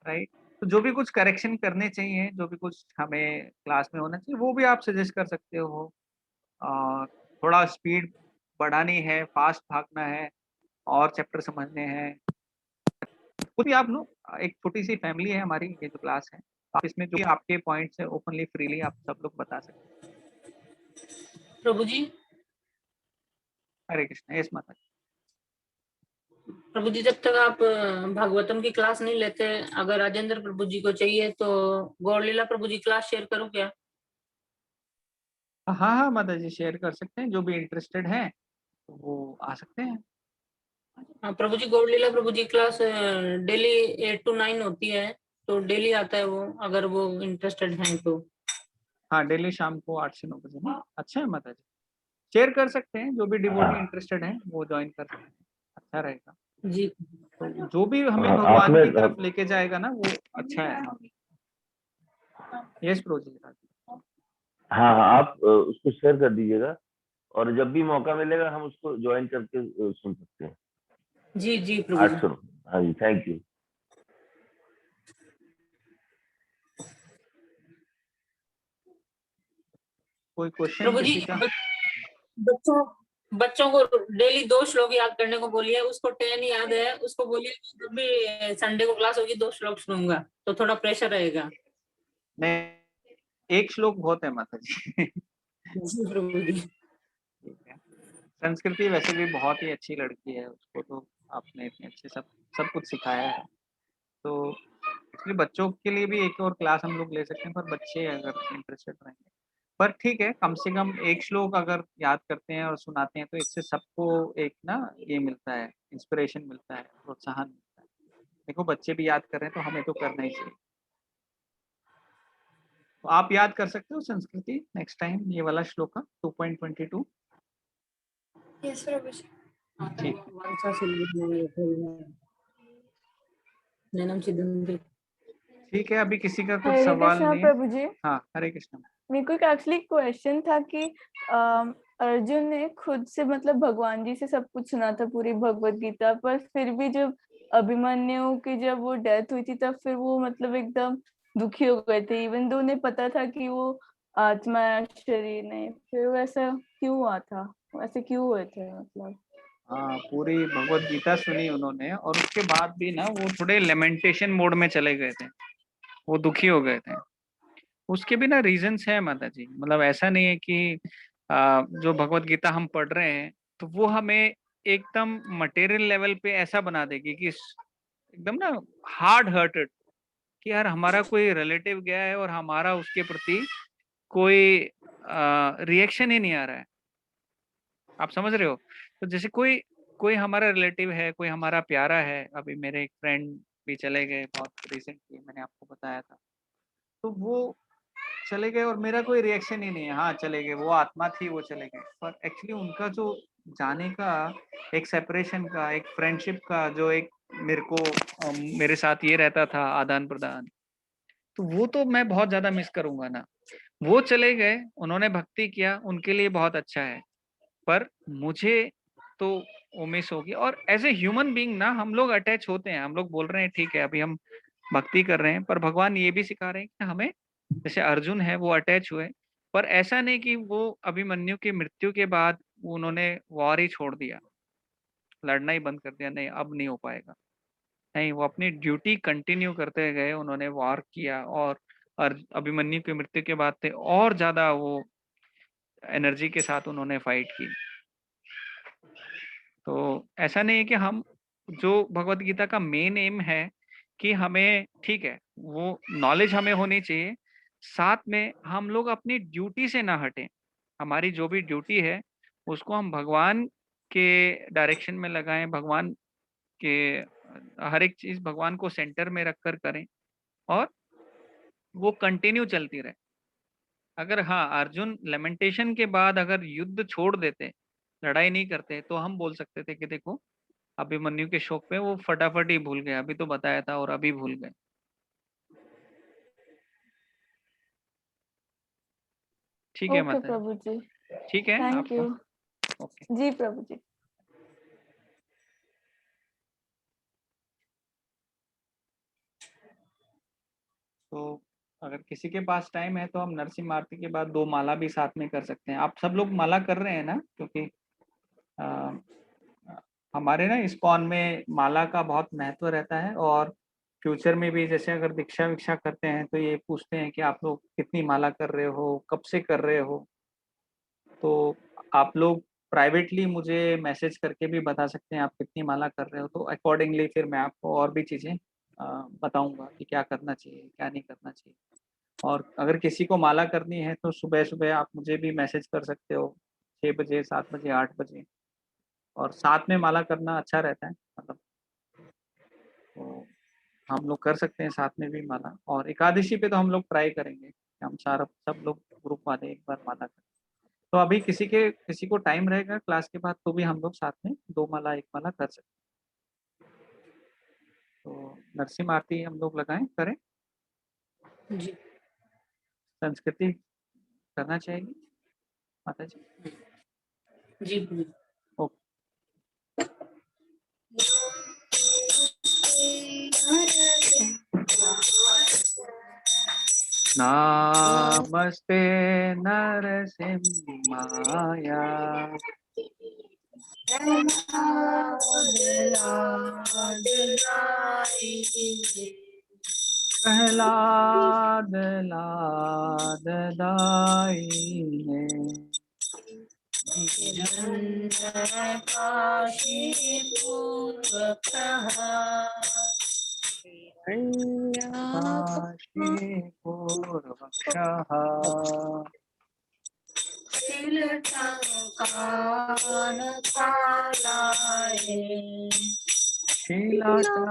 [SPEAKER 1] राइट? तो जो भी कुछ करेक्शन करने चाहिए, जो भी कुछ हमें क्लास में होना चाहिए, वो भी आप सजेस्ट कर सकते हो। थोड़ा स्पीड बढ़ानी है, फास्ट भागना है और चैप्टर समझने हैं, कुछ भी आप लो। एक छोटी-सी फैमिली है हमारी, ये जो क्लास है। आप इसमें जो भी आपके पॉइंट्स हैं ओपनली फ्रीली आप सब लोग बता सकते हैं।
[SPEAKER 2] प्रभु जी,
[SPEAKER 1] हरे कृष्ण, यस माता जी।
[SPEAKER 2] प्रभु जी, जब तक आप भागवतम की क्लास नहीं लेते, अगर राजेंद्र प्रभु जी को चाहिए तो गौर लीला प्रभु जी क्लास शेयर करूं क्या?
[SPEAKER 1] हाँ, हाँ माता जी, शेयर कर सकते हैं, जो भी इंटरेस्टेड हैं, तो वो आ सकते हैं।
[SPEAKER 2] हाँ प्रभु जी, गौर लीला प्रभु जी क्लास डेली 8 to 9 होती है, तो डेली आता है वो, अगर वो इंटरेस्टेड हैं तो।
[SPEAKER 1] हाँ, डेली शाम को 8 से 9 बजे ना। अच्छा है माता जी, शेयर कर सकते हैं, जो भी डिवोटी इंटरेस्टेड हैं, वो जॉइन कर सकते हैं, अच्छा रहेगा।
[SPEAKER 2] जी
[SPEAKER 1] तो जो भी हमें
[SPEAKER 5] हाँ,
[SPEAKER 1] भगवान
[SPEAKER 5] आपने
[SPEAKER 1] की तरफ लेके जाएगा ना, वो अच्छा है। यस प्रभु जी।
[SPEAKER 5] हाँ हाँ, आप उसको शेयर कर दीजिएगा और जब भी मौका मिलेगा हम उसको ज्वाइन करके सुन सकते हैं।
[SPEAKER 2] जी जी प्रभु जी।
[SPEAKER 5] 800। हाँ जी, थैंक यू।
[SPEAKER 1] कोई क्वेश्चन
[SPEAKER 2] प्रभु जी,
[SPEAKER 1] किसी का?
[SPEAKER 2] बच्चों बच्चों को डेली 2 श्लोक याद करने को बोलिए। उसको 10 याद है, उसको बोलिए कि जब भी संडे को क्लास होगी 2 श्लोक सुनूंगा, तो थोड़ा प्रेशर रहेगा।
[SPEAKER 1] नहीं, एक श्लोक बहुत है माता जी।
[SPEAKER 2] जी प्रभु जी।
[SPEAKER 1] ठीक है। संस्कृति वैसे भी बहुत ही अच्छी लड़की है, उसको तो आपने इतने अच्छे सब सब कुछ सिखाया है। तो एक्चुअली बच्चों के लिए भी एक और क्लास हम लोग ले सकते हैं, पर बच्चे अगर इंटरेस्टेड रहेंगे, पर ठीक है, कम से कम एक श्लोक अगर याद करते हैं और सुनाते हैं तो इससे सबको एक ना ये मिलता है, इंस्पिरेशन मिलता है, प्रोत्साहन मिलता है। देखो बच्चे भी याद कर रहे हैं तो हमें तो करना ही चाहिए। तो आप याद कर सकते हो संस्कृति नेक्स्ट टाइम ये वाला श्लोका 2.22।
[SPEAKER 4] यस प्रभु जी।
[SPEAKER 1] ठीक ठीक है, अभी किसी का कुछ
[SPEAKER 6] हरे
[SPEAKER 1] सवाल
[SPEAKER 6] कृष्णा
[SPEAKER 1] नहीं है?
[SPEAKER 6] प्रभु जी।
[SPEAKER 1] हाँ, हरे कृष्ण।
[SPEAKER 6] मेरे को एक एक्चुअली क्वेश्चन था कि अर्जुन ने खुद से मतलब भगवान जी से सब कुछ सुना था पूरी भगवत गीता, पर फिर भी जब अभिमन्यु की जब वो डेथ हुई थी तब फिर वो मतलब एकदम दुखी हो गए थे, इवन दो उन्हें पता था कि वो आत्मा है, शरीर नहीं। फिर वैसा क्यों हुआ था, वैसे क्यों हुए थे मतलब?
[SPEAKER 1] हाँ, पूरी भगवत गीता सुनी उन्होंने और उसके बाद भी ना वो थोड़े लेमेंटेशन मोड में चले गए थे, वो दुखी हो गए थे। उसके भी ना रीजंस है माता जी, मतलब ऐसा नहीं है कि जो भगवत गीता हम पढ़ रहे हैं तो वो हमें एकदम मटेरियल लेवल पे ऐसा बना देगी कि एकदम ना हार्ड हर्टेड, कि यार हमारा कोई रिलेटिव गया है और हमारा उसके प्रति कोई रिएक्शन ही नहीं आ रहा है। आप समझ रहे हो? तो जैसे कोई कोई हमारा रिलेटिव है, कोई हमारा प्यारा है, अभी मेरे एक फ्रेंड भी चले गए बहुत रिसेंटली, मैंने आपको बताया था। तो वो चले गए और मेरा कोई रिएक्शन ही नहीं है, हाँ चले गए, वो आत्मा थी, वो चले गए, पर एक्चुअली उनका जो जाने का, एक सेपरेशन का, एक फ्रेंडशिप का जो एक मेरे को मेरे साथ ये रहता था आदान प्रदान, तो वो तो मैं बहुत ज्यादा मिस करूंगा ना। वो चले गए, उन्होंने भक्ति किया, उनके लिए बहुत अच्छा है, पर मुझे तो वो मिस होगी। और एज ए ह्यूमन बीइंग ना हम लोग अटैच होते हैं, हम लोग बोल रहे हैं ठीक है अभी हम भक्ति कर रहे हैं, पर भगवान ये भी सिखा रहे हैं कि हमें, जैसे अर्जुन है वो अटैच हुए, पर ऐसा नहीं कि वो अभिमन्यु की मृत्यु के बाद उन्होंने वॉर ही छोड़ दिया, लड़ना ही बंद कर दिया, नहीं अब नहीं हो पाएगा। नहीं, वो अपनी ड्यूटी कंटिन्यू करते गए, उन्होंने वॉर किया और अभिमन्यु की मृत्यु के बाद से और ज्यादा वो एनर्जी के साथ उन्होंने फाइट की। तो ऐसा नहीं है कि हम, जो भगवत गीता का मेन एम है कि हमें, ठीक है वो नॉलेज हमें होनी चाहिए, साथ में हम लोग अपनी ड्यूटी से ना हटें। हमारी जो भी ड्यूटी है उसको हम भगवान के डायरेक्शन में लगाएं, भगवान के हर एक चीज भगवान को सेंटर में रखकर करें और वो कंटिन्यू चलती रहे। अगर हाँ अर्जुन लेमेंटेशन के बाद अगर युद्ध छोड़ देते, लड़ाई नहीं करते, तो हम बोल सकते थे कि देखो अभिमन्यु के शोक पे वो फटाफट ही भूल गए, अभी तो बताया था और अभी भूल गए। ठीक है
[SPEAKER 6] ओके
[SPEAKER 1] माता
[SPEAKER 6] प्रभु जी,
[SPEAKER 1] जी, ठीक है
[SPEAKER 6] थैंक
[SPEAKER 1] आपका।
[SPEAKER 6] यू।
[SPEAKER 1] ओके।
[SPEAKER 6] जी प्रभु जी।
[SPEAKER 1] तो अगर किसी के पास टाइम है तो हम नरसिंह आरती के बाद 2 माला भी साथ में कर सकते हैं। आप सब लोग माला कर रहे हैं ना? क्योंकि हमारे ना इस्कॉन में माला का बहुत महत्व रहता है, और फ्यूचर में भी जैसे अगर दीक्षा विक्षा करते हैं तो ये पूछते हैं कि आप लोग कितनी माला कर रहे हो, कब से कर रहे हो? तो आप लोग प्राइवेटली मुझे मैसेज करके भी बता सकते हैं आप कितनी माला कर रहे हो, तो अकॉर्डिंगली फिर मैं आपको और भी चीज़ें बताऊँगा कि क्या करना चाहिए, क्या नहीं करना चाहिए। और अगर किसी को माला करनी है तो सुबह-सुबह आप मुझे भी मैसेज कर सकते हो, 6 बजे, 7 बजे, 8 बजे, और साथ में माला करना अच्छा रहता है, मतलब तो हम लोग कर सकते हैं साथ में भी माला। और एकादशी पे तो हम लोग ट्राई करेंगे कि हम सारा सब लोग ग्रुप वाले एक बार माला करें। तो अभी किसी को टाइम रहेगा क्लास के बाद तो भी हम लोग साथ में 2 माला 1 माला कर सकते हैं। तो नरसिंह आरती हम लोग लगाएँ, करें?
[SPEAKER 2] जी
[SPEAKER 1] संस्कृति करना चाहेंगी माता जी?
[SPEAKER 2] जी जी।
[SPEAKER 1] ओके। नमस्ते नरसिम्हाया, प्रहलाद लाददायिने, काशीपूर्वक्षः शीलाटङ्कानखालाय,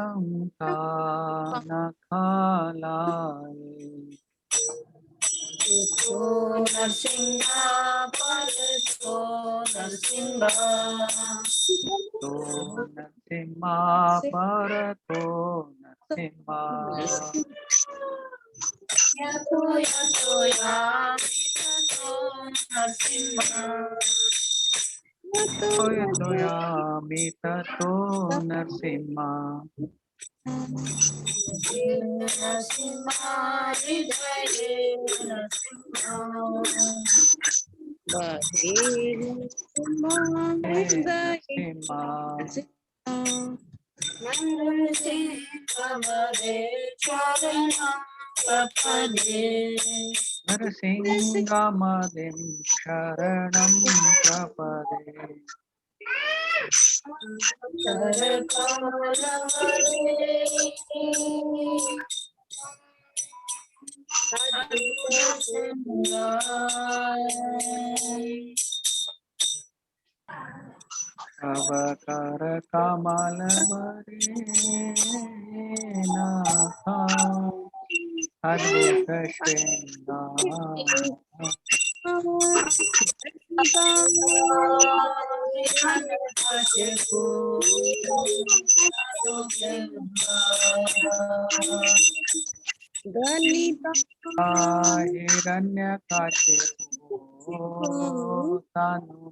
[SPEAKER 1] तो नरसिम्हा परतो नरसिम्हा, यामि ततो नरसिम्हा, नरसिंहमदिं शरणं प्रपदे। अवकर कमल नाथा, अद्भुत श्रृंगार, हिरण्यकाशिपो तनु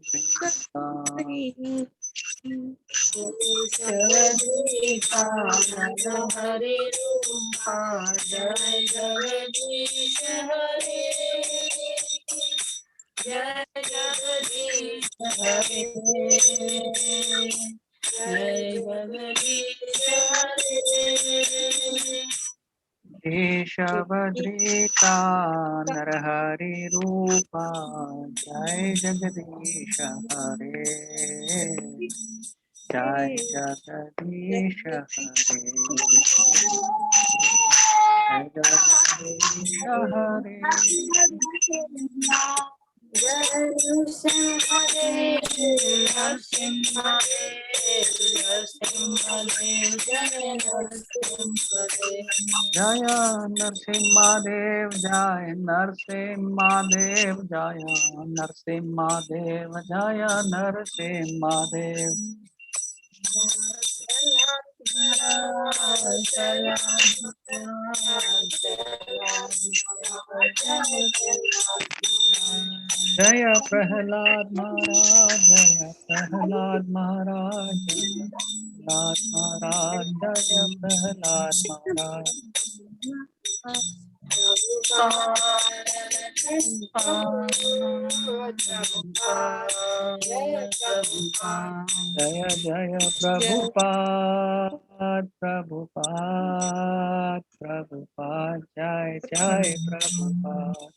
[SPEAKER 2] हरे रूपा जय जगदीश हरे, जय जगदीश हरे, जय जगदीश हरे।
[SPEAKER 1] केशवद्रीता नरहरि रूपा जय जगदीश हरे, जय जगदीश हरे, जय जगदीश हरे। जय नरसिम्हादेव जय नरसिम्हादेव जय नरसिम्हादेव जय नरसिम्हादेव। जय प्रहलाद महाराज, जय प्रहलाद महाराज, जय प्रहलाद महाराज, जय प्रहलाद महाराज। जय जय प्रभुपाद प्रभुपाद प्रभुपाद जय जय प्रभुपाद।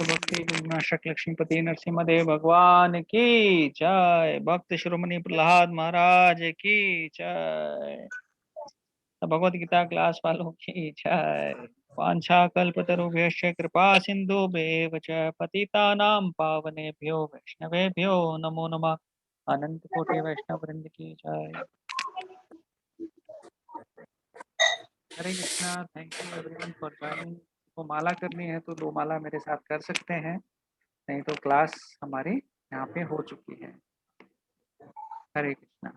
[SPEAKER 1] भक्ति विनाशक लक्ष्मीपति नरसिम्हा भगवान की जय। भक्त शिरोमणि प्रहलाद महाराज की जय। भगवत गीता क्लास वालों की जय। वांछा कल्पतरुभ्यश्च कृपा सिन्धुभ्येव च पतितानां पावनेभ्यो वैष्णवेभ्यो नमो नमः। अनंत कोटि वैष्णव वृंद की जय। हरे Krishna. Thank you everyone for joining. तो माला करनी है तो 2 माला मेरे साथ कर सकते हैं, नहीं तो क्लास हमारी यहाँ पे हो चुकी है। हरे कृष्णा।